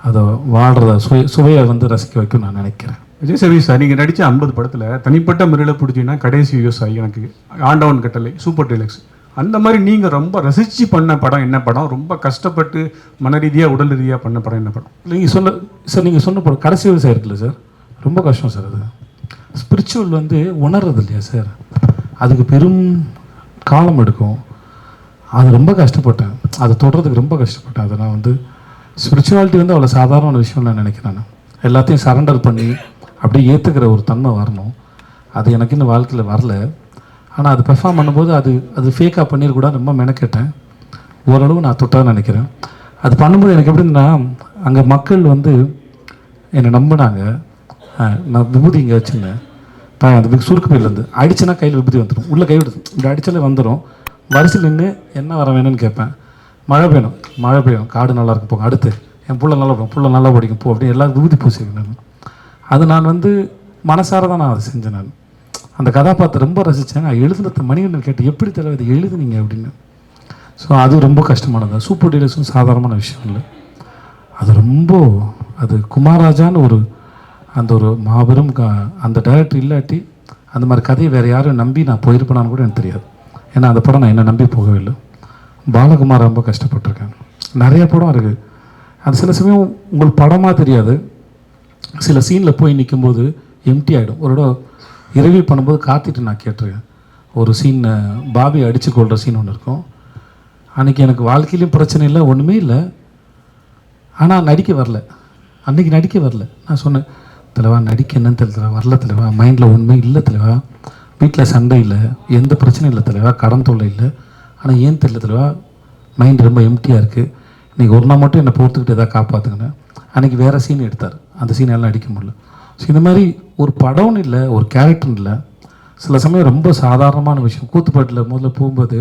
[SPEAKER 2] அதை வாழ்கிறத சுவையை வந்து ரசிக்க வைக்கும் நான் நினைக்கிறேன்.
[SPEAKER 4] விஜய் சேவி சார், நீங்கள் நடித்த 50 படத்தில் தனிப்பட்ட முறையில் பிடிச்சிங்கன்னா கடைசி விவசாயி, எனக்கு ஆண்டவன் கட்டளை, சூப்பர் டீலக்ஸ், அந்த மாதிரி நீங்கள் ரொம்ப ரசித்து பண்ண படம் என்ன படம்? ரொம்ப கஷ்டப்பட்டு மன ரீதியாக உடல் ரீதியாக பண்ண படம் என்ன படம்?
[SPEAKER 2] நீங்கள் சொன்ன படம் கடைசி விவசாயம் இருக்குல்ல சார், ரொம்ப கஷ்டம் சார். அது ஸ்பிரிச்சுவல் வந்து உணர்றது இல்லையா சார், அதுக்கு பெரும் காலம் எடுக்கும். அது ரொம்ப கஷ்டப்பட்டேன், அதை தொடர்றதுக்கு ரொம்ப கஷ்டப்பட்டேன். அதை நான் வந்து ஸ்பிரிச்சுவாலிட்டி வந்து அவ்வளோ சாதாரண விஷயம் நான் நினைக்கிறேன். நான் எல்லாத்தையும் சரண்டர் பண்ணி அப்படியே ஏற்றுக்கிற ஒரு தன்மை வரணும். அது எனக்கு இன்னும் வாழ்க்கையில் வரல. ஆனால் அது பெர்ஃபார்ம் பண்ணும்போது அது ஃபேக்காக பண்ணிடக்கூடாது, ரொம்ப மெனக்கேட்டேன். ஓரளவு நான் தொட்டான்னு நினைக்கிறேன். அது பண்ணும்போது எனக்கு எப்படின்னா, அங்கே மக்கள் வந்து என்னை நம்பினாங்க. நான் விபூதி இங்கே வச்சுருந்தேன், அந்த சுருக்கு பையிலேருந்து அடிச்சுன்னா கையில் விபூதி வந்துடும், உள்ளே கை விடுது, இப்படி அடித்தாலே வந்துடும். வரிசையில் நின்று என்ன வர வேணும்னு கேட்பேன். மழை பெய்யும், காடு நல்லா இருக்கும் போங்க, அடுத்து என் புள்ள நல்லா படிக்கும், புள்ள நல்லா படிக்கும் போ, அப்படின்னு எல்லாரும் விபூதி பூசிருக்கேன். நான் அது நான் வந்து மனசார தான் நான் அதை செஞ்சேன். நான் அந்த கதாபாத்திரம் ரொம்ப ரசித்தேன். நான் எழுதுனது மணிகண்டன் கேட்டு எப்படி தலைவர் இதை எழுதுனீங்க அப்படின்னு. ஸோ அது ரொம்ப கஷ்டமானது. சூப்பர் டீலர்ஸும் சாதாரணமான விஷயம் இல்லை. அது குமாரராஜான்னு ஒரு மாபெரும் அந்த டைரக்டர் இல்லாட்டி அந்த மாதிரி கதையை வேறு யாரும் நம்பி நான் போயிருப்பேனான்னு கூட எனக்கு தெரியாது. ஏன்னா அந்த படம் நான் என்னை நம்பி போகவே இல்லை. பாலகுமார் ரொம்ப கஷ்டப்பட்டிருக்கேன். நிறைய படம் இருக்குது. அது சில சமயம் உங்களுக்கு படமாக தெரியாது, சில சீனில் போய் நிற்கும்போது எம்டி ஆகிடும். ஒரு இரவி பண்ணும்போது காத்திட்டு நான் கேட்டிருக்கேன். ஒரு சீன் பாபி அடித்து கொள்கிற சீன் ஒன்று இருக்கும். அன்றைக்கி எனக்கு வாழ்க்கையிலையும் பிரச்சனை இல்லை, ஒன்றுமே இல்லை. ஆனால் நடிக்க வரல, அன்றைக்கி நடிக்க வரல. நான் சொன்னேன், தலைவா நடிக்க என்னன்னு தெரியல, வரல தலைவா, மைண்டில் ஒன்றுமே இல்லை தலைவா, வீட்டில் சண்டை இல்லை, எந்த பிரச்சனையும் இல்லை தலைவா, கடன் தொல்லை இல்லை, ஆனால் ஏன் தெரியல தலைவா, மைண்ட் ரொம்ப எம்டியாக இருக்குது, இன்றைக்கி ஒரு நாள் மட்டும் என்னை பொறுத்துக்கிட்டு எதாவது காப்பாற்றுங்கன்னு. அன்றைக்கி வேறு சீன் எடுத்தார், அந்த சீன் எல்லாம் நடிக்க முடியல. ஸோ இந்த மாதிரி ஒரு படம்னு இல்லை, ஒரு கேரக்டர்னு இல்லை, சில சமயம் ரொம்ப சாதாரணமான விஷயம். கூத்துப்பாட்டில் முதல்ல போகும்போது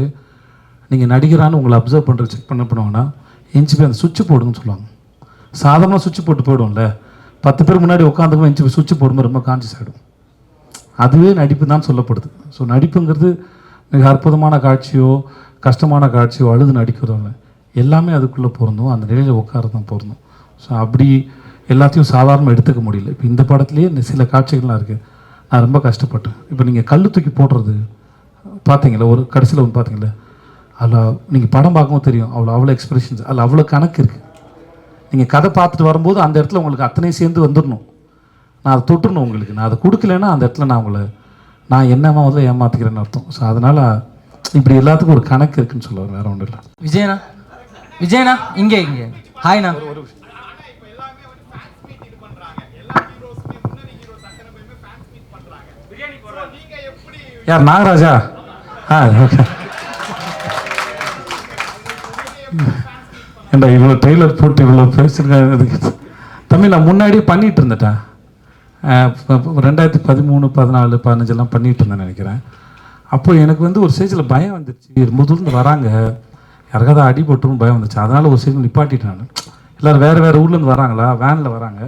[SPEAKER 2] நீங்கள் நடிகரான்னு உங்களை அப்சர்வ் பண்ணுற செக் பண்ணுவாங்கன்னா எஞ்சி போய் அந்த சுவிட்சு போடுங்கன்னு சொல்லுவாங்க. சாதாரணமாக சுவிட்சு போட்டு போயிடும்ல, 10 பேர் முன்னாடி உட்காந்துக்கும் எஞ்சி போய் சுவிட்சு போடும்போது ரொம்ப கான்சியஸ் ஆகிடும். அதுவே நடிப்பு தான் சொல்லப்படுது. ஸோ நடிப்புங்கிறது மிக அற்புதமான காட்சியோ கஷ்டமான காட்சியோ அழுது நடிக்கிறதோ இல்லை, எல்லாமே அதுக்குள்ளே பொருந்தும், அந்த நிலையில் உட்கார தான் பொருந்தும். ஸோ அப்படி எல்லாத்தையும் சாதாரணமாக எடுத்துக்க முடியல. இப்போ இந்த படத்துலேயே சில காட்சிகள்லாம் இருக்குது, நான் ரொம்ப கஷ்டப்பட்டேன். இப்போ நீங்கள் கல் தூக்கி போடுறது பார்த்தீங்களா, ஒரு கடைசியில் ஒன்று பார்த்தீங்களா, அதில் நீங்கள் படம் பார்க்கவும் தெரியும், அவ்வளோ எக்ஸ்பிரஷன்ஸ், அதில் அவ்வளோ கணக்கு இருக்குது. நீங்கள் கதை பார்த்துட்டு வரும்போது அந்த இடத்துல உங்களுக்கு அத்தனை சேர்ந்து வந்துடணும், நான் அதை தொட்டுடணும் உங்களுக்கு. நான் அதை கொடுக்கலன்னா அந்த இடத்துல நான் உங்களை நான் என்ன முதல்ல ஏமாற்றிக்கிறேன்னு அர்த்தம். ஸோ அதனால் இப்படி எல்லாத்துக்கும் ஒரு கணக்கு இருக்குன்னு சொல்லுவார், வேறு ஒன்றும் இல்லை.
[SPEAKER 9] விஜயனா இங்கே ஹாய்ண்ணா.
[SPEAKER 2] யார், நாகராஜா? ஓகே. ஏண்டா இவ்வளோ ட்ரெய்லர் போட்டு இவ்வளோ பேசியிருக்காங்க தம்பி. நான் முன்னாடியே பண்ணிகிட்டு இருந்துட்டேன். 2013, 14, 15 பண்ணிகிட்டு இருந்தேன் நினைக்கிறேன். அப்போ எனக்கு வந்து ஒரு ஸ்டேஜில் பயம் வந்துருச்சு. முதல்ல வராங்க, யாருக்காவது அடிபட்டுரும் பயம் வந்துச்சு. அதனால் ஒரு ஸ்டேஜில் நிப்பாட்டிட்டேன் நான். எல்லோரும் வேறு வேறு ஊர்லேருந்து வராங்களா, வேனில் வராங்க,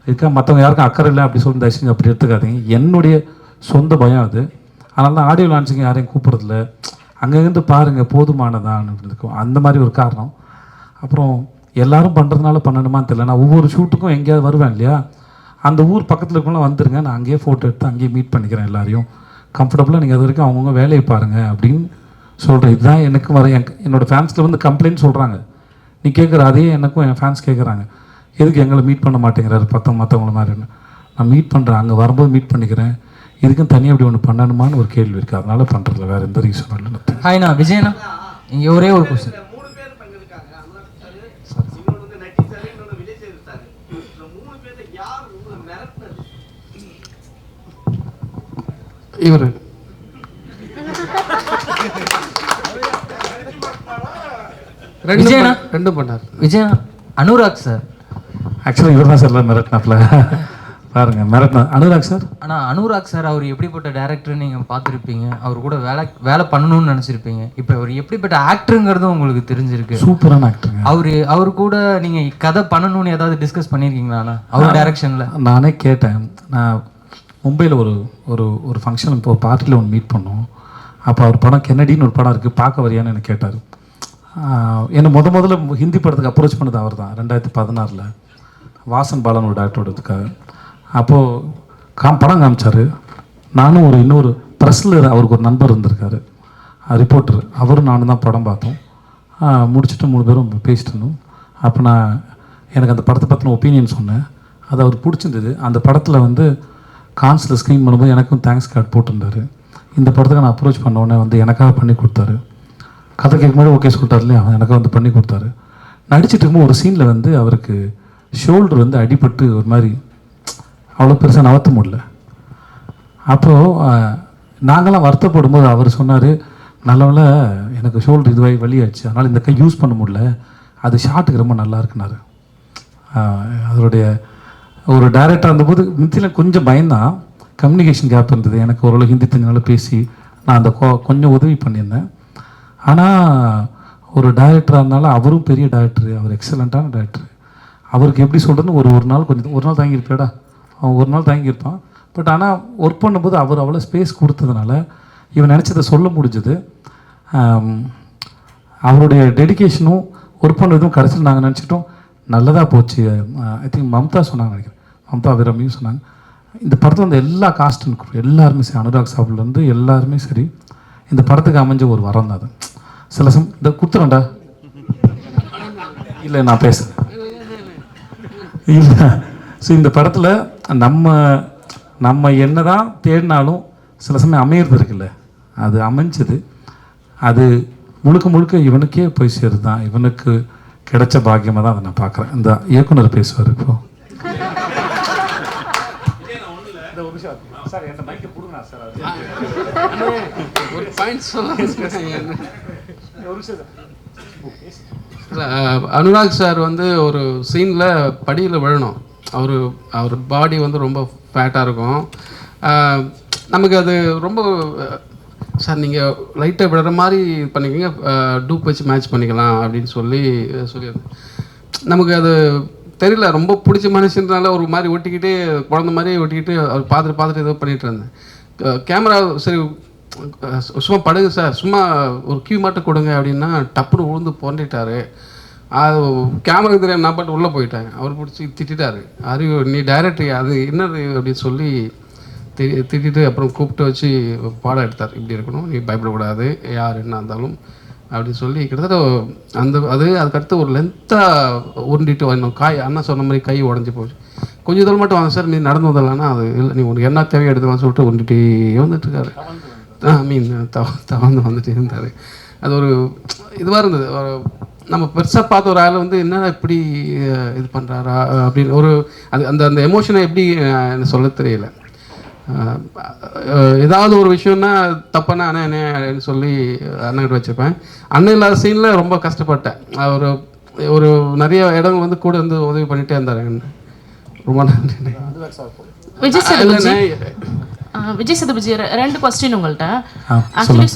[SPEAKER 2] இதுக்காக மற்றவங்க யாருக்கும் அக்கறை இல்லை அப்படி சொல்லி தயவுசெஞ்சு அப்படி எடுத்துக்காதீங்க. என்னுடைய சொந்த பயம் அது. அதனால தான் ஆடியோ லான்ச்சிங்க யாரையும் கூப்பிட்றதில்ல. அங்கேருந்து பாருங்கள் போதுமானதான் இருக்கும், அந்த மாதிரி ஒரு காரணம். அப்புறம் எல்லாரும் பண்ணுறதுனால பண்ணணுமான்னு தெரியல. நான் ஒவ்வொரு ஷூட்டுக்கும் எங்கேயாவது வருவேன் இல்லையா, அந்த ஊர் பக்கத்தில் இருக்கவங்களாம் வந்துருங்க, நான் அங்கேயே ஃபோட்டோ எடுத்து அங்கேயே மீட் பண்ணிக்கிறேன் எல்லாரையும் கம்ஃபர்டபுளாக. நீங்கள் அது வரைக்கும் அவங்கவுங்க வேலையை பாருங்கள் அப்படின்னு சொல்கிறேன். இதுதான் எனக்கு வர என்னோடய ஃபேன்ஸில் வந்து கம்ப்ளைண்ட் சொல்கிறாங்க. நீ கேட்குற அதே எனக்கும் என் ஃபேன்ஸ் கேட்குறாங்க, எதுக்கு எங்களை மீட் பண்ண மாட்டேங்கிறாரு மற்றவங்கள மாதிரின்னு. நான் மீட் பண்ணுறேன், அங்கே வரும்போது மீட் பண்ணிக்கிறேன். இதுக்கும் தனியாக அப்படி ஒன்று பண்ணணுமான்னு ஒரு கேள்வி இருக்குது, அதனால பண்ணுறதில்ல, வேறு எந்த ரீசனும் இல்லை.
[SPEAKER 9] ஹாய்ண்ணா விஜயனா, இங்கே ஒரே ஒரு கொஸ்டின்.
[SPEAKER 6] இவர் ரெண்டும் பண்ணார்.
[SPEAKER 9] விஜயனா, அனுராக் சார்.
[SPEAKER 2] ஆக்சுவலாக இவர் தான் சார் மிரட்டினாப்ல பாருங்க, மிரட்டினா அனுராக் சார்.
[SPEAKER 9] ஆனால் அனுராக் சார் அவர் எப்படிப்பட்ட டேரக்டர் நீங்கள் பார்த்துருப்பீங்க, அவர் கூட வேலை பண்ணணும்னு நினச்சிருப்பீங்க. இப்போ அவர் எப்படிப்பட்ட ஆக்டருங்கிறதும் உங்களுக்கு தெரிஞ்சிருக்கு.
[SPEAKER 2] சூப்பரான ஆக்டருங்க.
[SPEAKER 9] அவர் கூட நீங்கள் கதை பண்ணணும்னு ஏதாவது டிஸ்கஸ் பண்ணியிருக்கீங்களாண்ணா அவர் டைரக்ஷனில்?
[SPEAKER 2] நானே கேட்டேன். நான் மும்பையில் ஒரு ஒரு ஃபங்க்ஷன் இப்போ பார்ட்டியில் ஒன்று மீட் பண்ணோம். அப்போ அவர் படம் கென்னடின்னு ஒரு படம் இருக்குது, பார்க்க வரியான்னு எனக்கு கேட்டார். என்னை முதல்ல ஹிந்தி படத்துக்கு அப்ரோச் பண்ணது அவர் தான், 2016 வாசன் பாலன் ஒரு டாக்டரோடதுக்காக. அப்போது படம் காமிச்சார். நானும் இன்னொரு ப்ரெஸ்ஸில் அவருக்கு ஒரு நண்பர் இருந்திருக்காரு, ரிப்போர்ட்டர், அவரும் நானும் தான் படம் பார்த்தோம். முடிச்சுட்டு 3 பேரும் பேசிட்டு இருந்தோம். அப்போ நான் எனக்கு அந்த படத்தை பற்றின ஒப்பீனியன் சொன்னேன். அது அவர் பிடிச்சிருந்தது. அந்த படத்தில் வந்து கான்ஸில் ஸ்க்ரீன் பண்ணும்போது எனக்கும் தேங்க்ஸ் கார்டு போட்டிருந்தார். இந்த படத்துக்கு நான் அப்ரோச் பண்ணோடனே வந்து எனக்காக பண்ணி கொடுத்தாரு. கதை கேட்கும்போது ஓகே சொல்லிட்டார் இல்லையா, எனக்காக வந்து பண்ணி கொடுத்தாரு. நடிச்சிட்டு இருக்கும்போது ஒரு சீனில் வந்து அவருக்கு ஷோல்டர் வந்து அடிபட்டு ஒரு மாதிரி அவ்வளோ பெருசாக நவத்த முடியல. அப்போது நாங்களாம் வருத்தப்படும்போது அவர் சொன்னார், நல்லவள எனக்கு ஷோல்டர் இதுவாகி வலியாச்சு, அதனால் இந்த கை யூஸ் பண்ண முடியல, அது ஷாட்டுக்கு ரொம்ப நல்லா இருக்குனாரு. அதனுடைய ஒரு டைரக்டராக இருந்தபோது மித்தியில் கொஞ்சம் பயந்தான், கம்யூனிகேஷன் கேப் இருந்தது. எனக்கு ஓரளவு ஹிந்தி தெரிஞ்சனால பேசி நான் அந்த கொஞ்சம் உதவி பண்ணியிருந்தேன். ஆனால் ஒரு டைரக்டராக இருந்தாலும் அவரும் பெரிய டைரக்டரு, அவர் எக்ஸலண்ட்டான டைரக்டரு. அவருக்கு எப்படி சொல்கிறதுன்னு ஒரு நாள் ஒரு நாள் தாங்கியிருப்பேடா, அவன் ஒரு நாள் தாங்கியிருப்பான். பட் ஆனால் ஒர்க் பண்ணும்போது அவர் அவ்வளோ ஸ்பேஸ் கொடுத்ததுனால இவன் நினச்சதை சொல்ல முடிஞ்சது. அவருடைய டெடிக்கேஷனும் ஒர்க் பண்ணுறதும் கடைசியில் நாங்கள் நினச்சிட்டோம் நல்லதாக போச்சு. ஐ திங்க் மம்தா சொன்னாங்க நினைக்கிறேன், மம்தா வீரமையும் சொன்னாங்க. இந்த படத்தில் வந்து எல்லா காஸ்டும் எல்லாருமே சரி, அனுராக் சாப்பிட்லேருந்து எல்லாருமே சரி, இந்த படத்துக்கு அமைஞ்ச ஒரு வரம் தான் அது. சில இந்த குத்துறேன்டா இல்லை நான் பேசுகிறேன் இல்லை. ஸோ இந்த படத்தில் நம்ம என்ன தான் தேடினாலும் சில சமயம் அமையிறது இருக்குல்ல, அது அமைஞ்சது. அது முழுக்க இவனுக்கே போய் சேருது தான், இவனுக்கு கிடைச்ச பாக்கியமாக தான் அதை நான் பார்க்குறேன். இந்த இயக்குனர் பேசுவார் இப்போ.
[SPEAKER 6] அனுராக் சார் வந்து ஒரு சீனில் படியில் விழணும். அவர் பாடி வந்து ரொம்ப ஃபேட்டாக இருக்கும். நமக்கு அது ரொம்ப சார் நீங்கள் லைட்டாக விடுற மாதிரி பண்ணிக்கோங்க, டூப் வச்சு மேட்ச் பண்ணிக்கலாம் அப்படின்னு சொல்லியிருந்தேன். நமக்கு அது தெரியல, ரொம்ப பிடிச்ச மனுஷனால ஒரு மாதிரி ஒட்டிக்கிட்டு குழந்த மாதிரி ஒட்டிக்கிட்டு அவர் பார்த்துட்டு ஏதோ பண்ணிகிட்டு இருந்தேன். கேமரா சரி சும்மா படுங்க சார், சும்மா ஒரு கியூ மட்டும் கொடுங்க அப்படின்னா டப்புன்னு விழுந்து போண்டிட்டாரு. அது கேமரா தெரியாது, நான் பாட்டு உள்ளே போயிட்டேன். அவர் பிடிச்சி திட்டாரு, அறிவு நீ டைரக்டர் அது என்னது அப்படின்னு சொல்லி திட்டிட்டு அப்புறம் கூப்பிட்டு வச்சு பாடம் எடுத்தார். இப்படி இருக்கணும், நீ பயப்படக்கூடாது, யார் என்ன இருந்தாலும் அப்படின்னு சொல்லி கிட்டத்தட்ட அதுக்கடுத்து ஒரு லென்த்தாக உருண்டிட்டு வரணும். காய் அண்ணா சொன்ன மாதிரி கை உடஞ்சி போச்சு. கொஞ்சம் இதில் மட்டும் வாங்க சார், நீ நடந்து வந்துடலான்னா அது இல்லை, நீ உனக்கு என்ன தேவையை எடுத்துக்கலாம் சொல்லிட்டு வந்துட்டே வந்துட்டுருக்காரு. தவந்து வந்துட்டே இருந்தார். அது ஒரு இதுவாக இருந்தது. நம்ம பெருசாக பார்த்த ஒரு ஆள் வந்து என்னடா இப்படி இது பண்ணுறாரா அப்படின்னு ஒரு அந்த அந்த எமோஷனை எப்படி எனக்கு சொல்ல தெரியல. ஏதாவது ஒரு விஷயம்னா தப்பானா அண்ணன் என்ன சொல்லி அண்ணன்கிட்ட வச்சுருப்பேன். அண்ணன் இல்லாத சீனில் ரொம்ப கஷ்டப்பட்டேன். ஒரு நிறைய இடங்கள் வந்து கூட வந்து உதவி பண்ணிகிட்டே இருந்தார். ரொம்ப நன்றி.
[SPEAKER 10] விஜய் சேதுபதி, 2 கொஸ்டின் உங்கள்கிட்ட. ஆக்சுவலி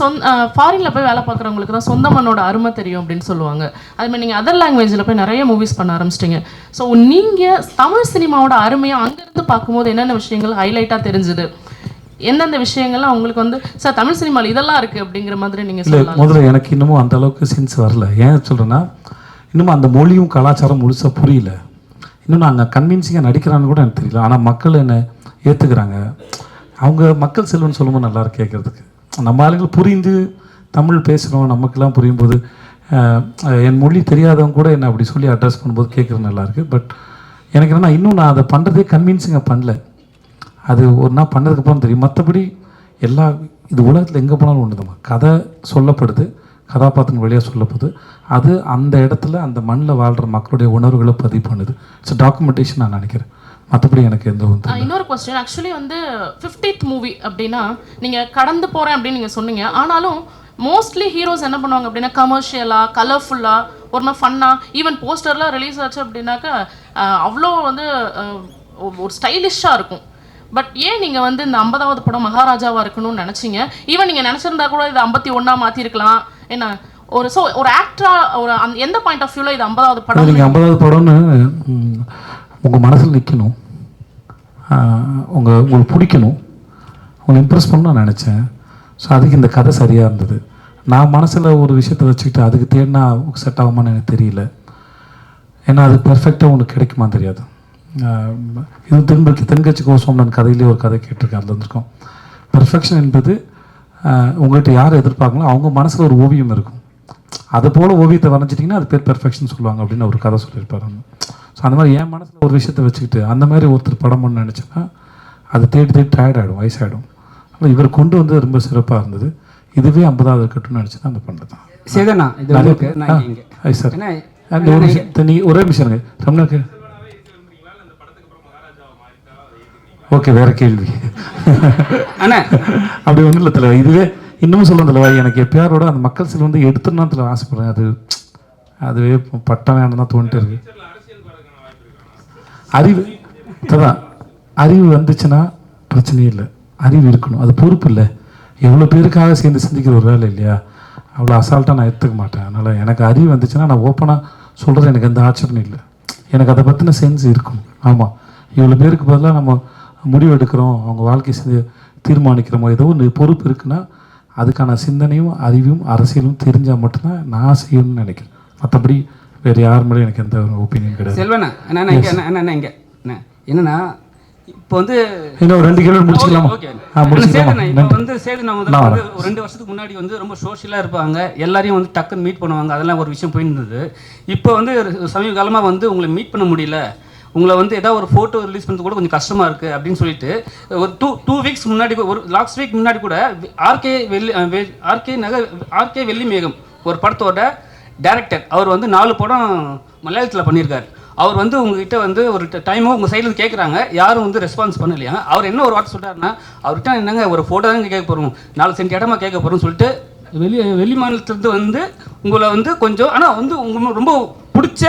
[SPEAKER 10] ஃபாரின்ல போய் வேலை பார்க்குறவங்களுக்கு தான் சொந்த மண்ணோட அருமை தெரியும் அப்படின்னு சொல்லுவாங்க. அது மாதிரி நீங்கள் அதர் லாங்குவேஜில் போய் நிறைய மூவிஸ் பண்ண ஆரம்பிச்சிட்டிங்க. ஸோ நீங்கள் தமிழ் சினிமாவோட அருமையை அங்கேருந்து பார்க்கும்போது என்னென்ன விஷயங்கள் ஹைலைட்டாக தெரிஞ்சுது, எந்தெந்த விஷயங்கள்லாம் உங்களுக்கு வந்து சார் தமிழ் சினிமாவில் இதெல்லாம் இருக்குது அப்படிங்கிற மாதிரி நீங்கள் சொல்லலாம்?
[SPEAKER 2] முதல்ல எனக்கு இன்னமும் அந்த அளவுக்கு சென்ஸ் வரல. ஏன் சொல்கிறேன்னா, இன்னமும் அந்த மொழியும் கலாச்சாரம் முழுசாக புரியல. இன்னும் நாங்கள் கன்வின்சிங்காக நடிக்கிறான்னு கூட எனக்கு தெரியல. ஆனால் மக்கள் என்னை ஏற்றுக்கிறாங்க. அவங்க மக்கள் செல்வன்னு சொல்லும்போது நல்லா இருக்கு கேட்குறதுக்கு. நம்ம ஆளுங்கள் புரிந்து தமிழ் பேசுகிறோம், நமக்கெல்லாம் புரியும் போது என் மொழி தெரியாதவங்க கூட என்னை அப்படி சொல்லி அட்ரஸ் பண்ணும்போது கேட்குறது நல்லாயிருக்கு. பட் எனக்கு என்னென்னா, இன்னும் நான் அதை பண்ணுறதே கன்வின்சிங்காக பண்ணல. அது ஒரு நாள் பண்ணதுக்கப்புறம் தெரியும். மற்றபடி இது உலகத்தில் எங்கே போனாலும் ஒன்று தான். கதை சொல்லப்படுது, கதாபாத்திரம் வழியாக சொல்லப்படுது. அது அந்த இடத்துல அந்த மண்ணில் வாழ்கிற மக்களுடைய உணர்வுகளை பதிவு பண்ணுது. இட்ஸ் டாக்குமெண்டேஷன் நான் நினைக்கிறேன். மற்றபடி எனக்கு எந்த
[SPEAKER 10] இன்னொரு கொஸ்டின். ஆக்சுவலி வந்து 50th மூவி அப்படின்னா நீங்கள் கடந்து போகிறேன் அப்படின்னு நீங்கள் சொன்னீங்க. ஆனாலும் மோஸ்ட்லி ஹீரோஸ் என்ன பண்ணுவாங்க அப்படின்னா கமர்ஷியலாக, கலர்ஃபுல்லாக, ஒரு மாதிரி ஃபன்னாக, ஈவன் போஸ்டர்லாம் ரிலீஸ் ஆச்சு அப்படின்னாக்கா அவ்வளோ வந்து ஒரு ஸ்டைலிஷாக இருக்கும். பட் ஏன் நீங்கள் வந்து இந்த 50வது படம் மகாராஜாவாக இருக்கணும்னு நினச்சிங்க? ஈவன் நீங்கள் நினச்சிருந்தா கூட இது 51 மாற்றிருக்கலாம். என்ன ஒரு ஆக்டராக ஒரு எந்த பாயிண்ட் ஆஃப் வியூவில் இது 50வது படம்?
[SPEAKER 2] நீங்கள் 50வது படம்னு உங்கள் மனசில் நிற்கணும், உங்களுக்கு பிடிக்கணும், உங்களை இம்ப்ரெஸ் பண்ணணும்னு நான் நினச்சேன். ஸோ அதுக்கு இந்த கதை சரியாக இருந்தது. நான் மனசில் ஒரு விஷயத்தை வச்சுக்கிட்டு அதுக்கு தேடினா செட் ஆகுமான்னு எனக்கு தெரியல. ஏன்னா அது பெர்ஃபெக்டாக உனக்கு கிடைக்குமா தெரியாது. இது தென்கட்சி கோசோம்னு கதையிலே ஒரு கதை கேட்டிருக்கேன். அதில் வந்திருக்கோம். பெர்ஃபெக்ஷன் என்பது உங்கள்கிட்ட யார் எதிர்பார்க்கணும் அவங்க மனசில் ஒரு ஓவியம் இருக்கும். அதை போல் ஓவியத்தை வரைஞ்சிட்டிங்கன்னா அது பேர் பெர்ஃபெக்ஷன் சொல்லுவாங்க அப்படின்னு ஒரு கதை சொல்லியிருப்பாரு. ஸோ அந்த மாதிரி என் மனசில் ஒரு விஷயத்தை வச்சுக்கிட்டு அந்த மாதிரி ஒருத்தர் படம் பண்ண நினச்சேன்னா அது தேடி டயர்ட் ஆகிடும், வயசாகிடும். ஆனால் இவர் கொண்டு வந்து ரொம்ப சிறப்பாக இருந்தது. இதுவே 50வது இருக்கட்டும்னு நினச்சினா அந்த பண்ணது தான்.
[SPEAKER 11] சேதனா இது
[SPEAKER 2] சார் ஒரு விஷயம் நீ ஒரே நிமிஷம் இருங்க ரம்னாக்கு. ஓகே, வேற கேள்வி.
[SPEAKER 11] அண்ணா
[SPEAKER 2] அப்படி ஒன்றும் இல்லை தலைவா. இதுவே இன்னமும் சொல்ல தலைவா, எனக்கு எப்பயாரோட அந்த மக்கள் சில வந்து எடுத்துனா தலைவா ஆசைப்படுறேன். அதுவே பட்டம் வேண்டாம் தான் தோண்டிட்டு இருக்கு. அறிவு வந்துச்சுன்னா பிரச்சனையே இல்லை. அறிவு இருக்கணும், அது பொறுப்பு இல்லை. எவ்வளோ பேருக்காக சேர்ந்து சிந்திக்கிற ஒரு வேலை இல்லையா? அவ்வளோ அசால்ட்டாக நான் எடுத்துக்க மாட்டேன். அதனால் எனக்கு அறிவு வந்துச்சுன்னா நான் ஓப்பனாக சொல்கிறது எனக்கு எந்த ஆட்சேபனையும் இல்லை. எனக்கு அதை பற்றின சென்ஸ் இருக்கும். ஆமாம், இவ்வளோ பேருக்கு பதிலாக நம்ம முடிவு எடுக்கிறோம், அவங்க வாழ்க்கை தீர்மானிக்கிறோமோ, ஏதோ ஒரு பொறுப்பு இருக்குன்னா அதுக்கான சிந்தனையும் அறிவும் அரசியலும் தெரிஞ்சால் மட்டும்தான் நான் செய்யணும்னு நினைக்கிறேன். மற்றபடி வேறு யார் மேலேயும் எனக்கு எந்த ஒரு ஒப்பீனியன் கிடையாது.
[SPEAKER 11] செல்வண்ணா என்ன இங்கே என்னன்னா இப்போ வந்து
[SPEAKER 2] இன்னும் 2 கேள்வி முடிச்சுக்கலாமா?
[SPEAKER 11] இப்போ வந்து சேதுனா வந்து 2 வருஷத்துக்கு முன்னாடி வந்து ரொம்ப சோஷியலாக இருப்பாங்க, எல்லாரையும் வந்து டக்குன்னு மீட் பண்ணுவாங்க, அதெல்லாம் ஒரு விஷயம் போயிருந்தது. இப்போ வந்து சமீப காலமாக வந்து உங்களை மீட் பண்ண முடியல, உங்களை வந்து ஏதாவது ஒரு ஃபோட்டோ ரிலீஸ் பண்ணுறது கூட கொஞ்சம் கஷ்டமாக இருக்குது அப்படின்னு சொல்லிட்டு ஒரு டூ வீக்ஸ் முன்னாடி, ஒரு லாஸ்ட் வீக் முன்னாடி கூட ஆர்கே வெள்ளி மேகம் ஒரு படத்தோட டைரக்டர் அவர் வந்து 4 படம் மலையாளத்தில் பண்ணியிருக்காரு. அவர் வந்து உங்ககிட்ட வந்து ஒரு டைமும் உங்கள் சைடில் கேட்குறாங்க, யாரும் வந்து ரெஸ்பான்ஸ் பண்ணலையா? அவர் என்ன ஒரு வார்த்தை சொல்கிறாருன்னா, அவர்கிட்ட என்னங்க ஒரு ஃபோட்டோ தாங்க கேட்க போகிறோம், 4 சென்ட் இடமா கேட்க போகிறோம்னு சொல்லிட்டு வெளி மாநிலத்துலேருந்து வந்து உங்களை வந்து கொஞ்சம், ஆனால் வந்து உங்களுக்கு ரொம்ப பிடிச்ச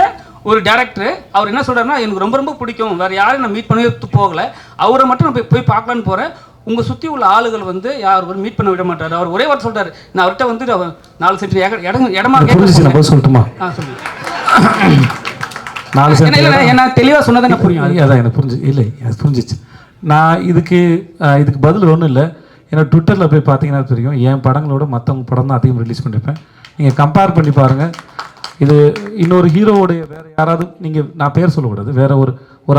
[SPEAKER 11] ஒரு டேரக்டர். அவர் என்ன சொல்கிறாருன்னா, எனக்கு ரொம்ப பிடிக்கும், வேறு யாரையும் நான் மீட் பண்ணவே போகலை, அவரை மட்டும் நான் போய் பார்க்கலான்னு போகிறேன், உங்கள் சுற்றி உள்ள ஆளுகள் வந்து யாரும் மீட் பண்ண விட மாட்டார். அவர் ஒரே வார்த்தை சொல்கிறார், நான் அவர்கிட்ட வந்து 4 சென்ட் இடமா கேட்க சொல்லுமா? சொல்லுங்கள். 4 சென்ட் என்ன தெளிவாக சொன்னதை நான் புரியும்.
[SPEAKER 2] அதான் எனக்கு புரிஞ்சு இல்லை, அது புரிஞ்சிச்சு. நான் இதுக்கு பதில் ஒன்றும் இல்லை. ஏன்னா ட்விட்டரில் போய் பார்த்தீங்கன்னா தெரியும், என் படங்களோட மற்றவங்க படம் தான் அதிகம் ரிலீஸ் பண்ணியிருப்பேன். நீங்கள் கம்பேர் பண்ணி பாருங்கள். இது இன்னொரு ஹீரோவுடைய வேறு யாராவது, நீங்கள் நான் பேர் சொல்லக்கூடாது, வேறு ஒரு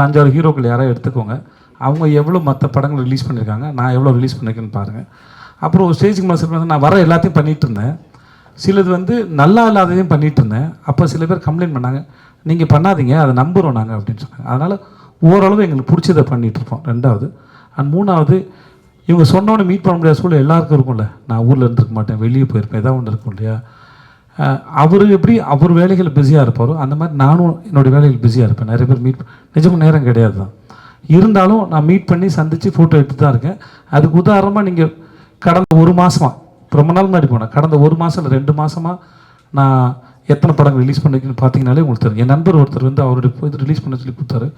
[SPEAKER 2] 5-6 ஹீரோக்கள் யாராவது எடுத்துக்கோங்க, அவங்க எவ்வளோ மற்ற படங்கள் ரிலீஸ் பண்ணியிருக்காங்க, நான் எவ்வளோ ரிலீஸ் பண்ணியிருக்கேன்னு பாருங்கள். அப்புறம் ஒரு ஸ்டேஜுக்கு மேலே நான் வர எல்லாத்தையும் பண்ணிகிட்டு இருந்தேன், சிலது வந்து நல்லா இல்லாததையும் பண்ணிகிட்டு இருந்தேன். அப்போ சில பேர் கம்ப்ளைண்ட் பண்ணாங்க, நீங்கள் பண்ணாதீங்க, அதை நம்புகிறோம் நாங்கள் அப்படின்னு சொன்னாங்க. அதனால் ஓரளவு எங்களுக்கு பிடிச்சதை பண்ணிகிட்டு இருப்போம். 2வது அண்ட் 3வது இவங்க சொன்னோன்னே மீட் பண்ண முடியாத சூழல் எல்லாருக்கும் இருக்கும்ல. நான் ஊரில் இருந்துருக்க மாட்டேன், வெளியே போயிருப்பேன், ஏதாவது ஒன்று இருக்கும் இல்லையா. அவர் எப்படி அவர் வேலைகள் பிஸியாக இருப்பாரோ அந்த மாதிரி நானும் என்னோடய வேலைகள் பிஸியாக இருப்பேன். நிறைய பேர் நிஜமாக நேரம் கிடையாது தான், இருந்தாலும் நான் மீட் பண்ணி சந்தித்து ஃபோட்டோ எடுத்து தான் இருக்கேன். அதுக்கு உதாரணமாக நீங்கள் கடந்த 1 மாதமாக, ரொம்ப நாள் முன்னாடி போனேன், கடந்த 1 மாதம் இல்லை 2 மாதமாக நான் எத்தனை படங்கள் ரிலீஸ் பண்ணிருக்கேன்னு பார்த்தீங்கனாலே உங்களுக்கு தெரியும். என் நண்பர் ஒருத்தர் வந்து அவருடைய இது ரிலீஸ் பண்ண சொல்லி கொடுத்தாரு.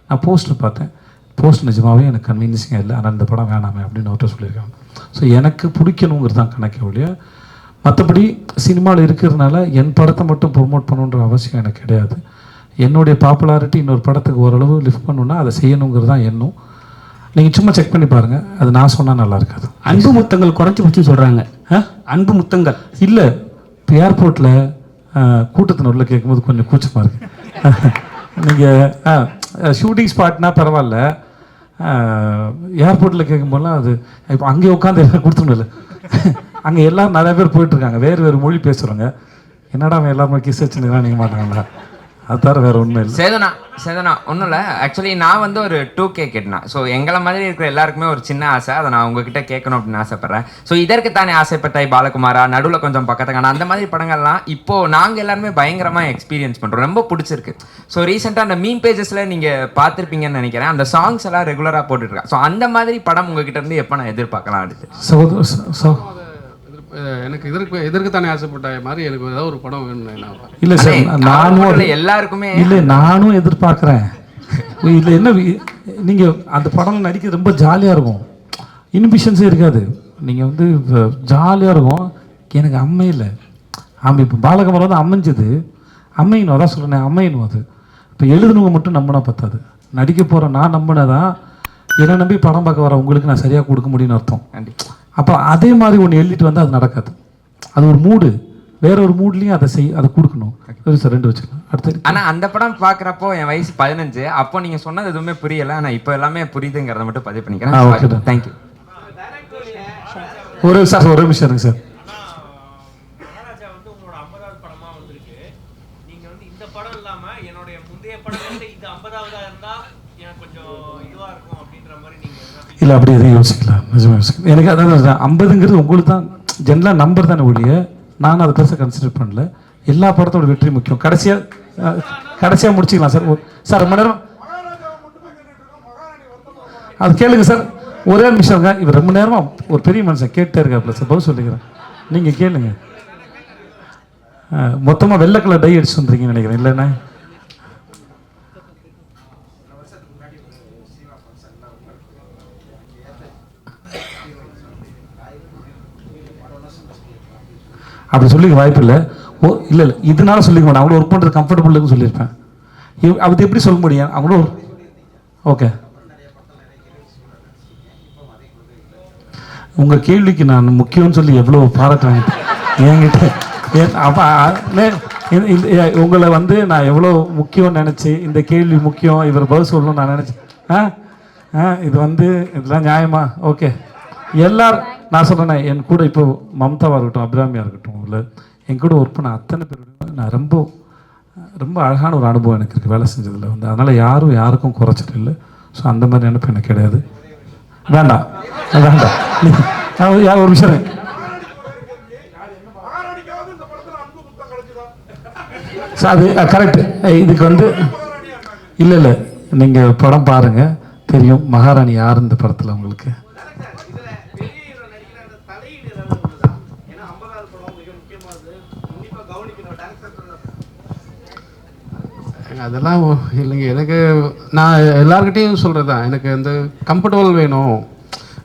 [SPEAKER 2] நான் போஸ்டர் பார்த்தேன், போஸ்ட் நிஜமாகவே எனக்கு கன்வீனியன்ஸிங்காக இல்லை, ஆனால் இந்த படம் வேணாமே அப்படின்னு அவர்கிட்ட சொல்லியிருக்காங்க. ஸோ எனக்கு பிடிக்கணுங்கிறது தான் கணக்கே ஒழிய மற்றபடி சினிமாவில் இருக்கிறதுனால என் படத்தை மட்டும் ப்ரொமோட் பண்ணணுன்ற அவசியம் எனக்கு கிடையாது. என்னுடைய பாப்புலாரிட்டி இன்னொரு படத்துக்கு ஓரளவு லிஃப்ட் பண்ணணுன்னா அதை செய்யணுங்கிறது தான் எண்ணம். நீங்கள் சும்மா செக் பண்ணி பாருங்கள், அது நான் சொன்னால் நல்லா இருக்காது.
[SPEAKER 11] அன்பு முத்தங்கள் குறைச்சி பிடிச்சி சொல்கிறாங்க. அன்பு முத்தங்கள்
[SPEAKER 2] இல்லை, இப்போ ஏர்போர்ட்டில் கூட்டத்தினரில் கேட்கும்போது கொஞ்சம் கூச்சமாக இருக்குது. நீங்கள் ஷூட்டிங் ஸ்பாட்னா பரவாயில்ல, ஏர்போர்ட்டில் கேட்கும்போதெல்லாம் அது இப்போ அங்கே உட்காந்து எல்லாம் கொடுத்துருமில்ல. அங்கே எல்லோரும் நிறைய பேர் போயிட்டுருக்காங்க, வேறு மொழி பேசுகிறவங்க. என்னடா அவன் எல்லாருமே கிஸ் வச்சுருந்தா நீங்கள் மாட்டாங்களா, அது தவிர வேறு ஒன்றும் இல்லை.
[SPEAKER 12] சேதனா ஒன்றும் இல்லை. ஆக்சுவலி நான் வந்து ஒரு 2K கேட்டேன். ஸோ எங்களை மாதிரி இருக்கிற எல்லாருக்குமே ஒரு சின்ன ஆசை, அதை நான் உங்ககிட்ட கேட்கணும் அப்படின்னு ஆசைப்பட்றேன். ஸோ இதற்கு தானே ஆசைப்பட்டாய் பாலகுமாரா, நடுவில் கொஞ்சம் பக்கத்துக்கான அந்த மாதிரி படங்கள்லாம் இப்போது நாங்கள் எல்லாருமே பயங்கரமாக எக்ஸ்பீரியன்ஸ் பண்ணுறோம், ரொம்ப பிடிச்சிருக்கு. ஸோ ரீசெண்டாக அந்த மீம் பேஜஸில் நீங்கள் பார்த்துருப்பீங்கன்னு நினைக்கிறேன், அந்த சாங்ஸ் எல்லாம் ரெகுலராக போட்டுட்ருக்கேன். ஸோ அந்த மாதிரி படம் உங்ககிட்ட இருந்து எப்போ நான் எதிர்பார்க்கலாம் அடுத்து?
[SPEAKER 6] எனக்கு இதற்கு தானே ஆசைப்பட்ட மாதிரி எனக்கு ஏதாவது ஒரு படம் வேணும்.
[SPEAKER 2] இல்லை சார், நானும்
[SPEAKER 12] எல்லாருக்குமே
[SPEAKER 2] இல்லை, நானும் எதிர்பார்க்குறேன். இல்லை என்ன, நீங்கள் அந்த படம் நடிக்க ரொம்ப ஜாலியாக இருக்கும், இன்ஹிபிஷன்ஸே இருக்காது, நீங்கள் வந்து ஜாலியாக இருக்கும். எனக்கு அம்மை இல்லை, இப்போ பாலகுமாரன் வந்து அமைஞ்சது, அம்மையினும் அதான் சொல்கிறேன், அம்மையினும் அது. இப்போ எழுதுனவங்க மட்டும் நம்பினா பத்தாது, நடிக்க போகிற நான் நம்பினதான் என்னை நம்பி படம் பார்க்க வர உங்களுக்கு நான் சரியாக கொடுக்க முடியும்னு அர்த்தம். அப்போ அதே மாதிரி ஒன்று எழுதிட்டு வந்து அது நடக்காது, அது ஒரு மூடு, வேற ஒரு மூட்லேயும் அதை கொடுக்கணும். சரி சார், 2 வச்சுக்கலாம். அடுத்து
[SPEAKER 12] ஆனால் அந்த படம் பார்க்குறப்போ என் வயசு 15, அப்போ நீங்கள் சொன்னது எதுவுமே புரியலை, ஆனால் இப்போ எல்லாமே புரியுதுங்கிறத மட்டும் பதிவு பண்ணிக்கிறேன்.
[SPEAKER 2] Okay,
[SPEAKER 12] thank you.
[SPEAKER 2] ஒரு நிமிஷம் இருங்க சார். இல்லை, அப்படி எதையும் யோசிக்கலாம், நிஜமாக யோசிக்கலாம். எனக்கு அதான் 50ங்கிறது உங்களுக்கு தான் ஜென்ரலாக நம்பர் தானே ஒழிய, நான் அதை பெருசாக கன்சிடர் பண்ணல. எல்லா படத்தோட வெற்றி முக்கியம். கடைசியாக முடிச்சுக்கலாம் சார். சார் ரொம்ப நேரம் அது கேளுங்க சார், ஒரே நிமிஷம்ங்க. இவர் ரொம்ப நேரமாக ஒரு பெரிய மனுஷன் கேட்டே இருக்காப்புல சார், பதில் சொல்லிக்கிறேன், நீங்கள் கேளுங்க. மொத்தமாக வெள்ளை கலர் டை அடிச்சு வந்துருக்கீங்கன்னு நினைக்கிறேன், இல்லைண்ணே? அப்படி சொல்லிக்க வாய்ப்பு இல்லை. இல்லை, இதனால சொல்லிக்க மாட்டேன், அவங்கள ஒர்க் பண்ணுறது கம்ஃபர்டபுள்னு சொல்லியிருப்பேன். அது எப்படி சொல்ல முடியும் அவங்களோ? ஓகே, உங்கள் கேள்விக்கு நான் முக்கியம்னு சொல்லி எவ்வளோ பாராட்டுறேன் என்கிட்ட. உங்களை வந்து நான் எவ்வளோ முக்கியம்னு நினச்சி, இந்த கேள்வி முக்கியம், இவர் பதில் சொல்லணும்னு நான் நினச்சேன். இது வந்து இதெல்லாம் நியாயமா? ஓகே, எல்லாரும் நான் சொல்கிறேன், என் கூட இப்போ மம்தாவாக இருக்கட்டும், அபிராமியாக இருக்கட்டும், இல்லை என் கூட ஒர்க் பண்ண அத்தனை பேருடைய நான் ரொம்ப ரொம்ப அழகான ஒரு அனுபவம் எனக்கு இருக்குது வேலை செஞ்சதில் வந்து. அதனால் யாருக்கும் குறைச்சது இல்லை. ஸோ அந்த மாதிரி நினைப்பு எனக்கு கிடையாது. வேண்டாம் ஒரு விஷயம் சார், அது கரெக்டு. இதுக்கு வந்து இல்லை, நீங்கள் படம் பாருங்கள் தெரியும், மகாராணி யார் இந்த படத்தில் உங்களுக்கு.
[SPEAKER 6] அதெல்லாம் இல்லைங்க, எனக்கு நான் எல்லாருக்கிட்டையும் சொல்கிறது தான், எனக்கு இந்த கம்ஃபர்டபுள் வேணும்,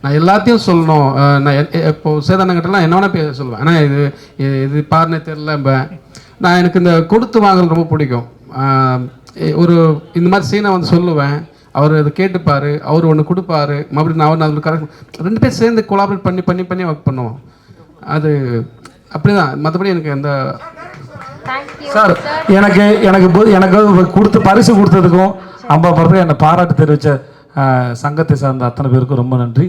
[SPEAKER 6] நான் எல்லாத்தையும் சொல்லணும். நான் இப்போது சேதானங்கிட்டலாம் என்ன வேணால் சொல்லுவேன், ஆனால் இது பாருனே தெரில. நான் எனக்கு இந்த கொடுத்து வாங்கல் ரொம்ப பிடிக்கும். ஒரு இந்த மாதிரி சீனை வந்து சொல்லுவேன், அவர் அதை கேட்டுப்பார், அவர் ஒன்று கொடுப்பாரு, மறுபடியும் நான் அதில் கரெக்ட் 2 பேர் சேர்ந்து கொலாபரேட் பண்ணி ஒர்க் பண்ணுவோம். அது அப்படி தான், மற்றபடி எனக்கு எந்த
[SPEAKER 2] சார் எனக்கு கொடுத்து பரிசு கொடுத்ததுக்கும் 50 படத்துக்கு என்னை பாராட்டு தெரிவித்த சங்கத்தை சார்ந்த அத்தனை பேருக்கும் ரொம்ப நன்றி.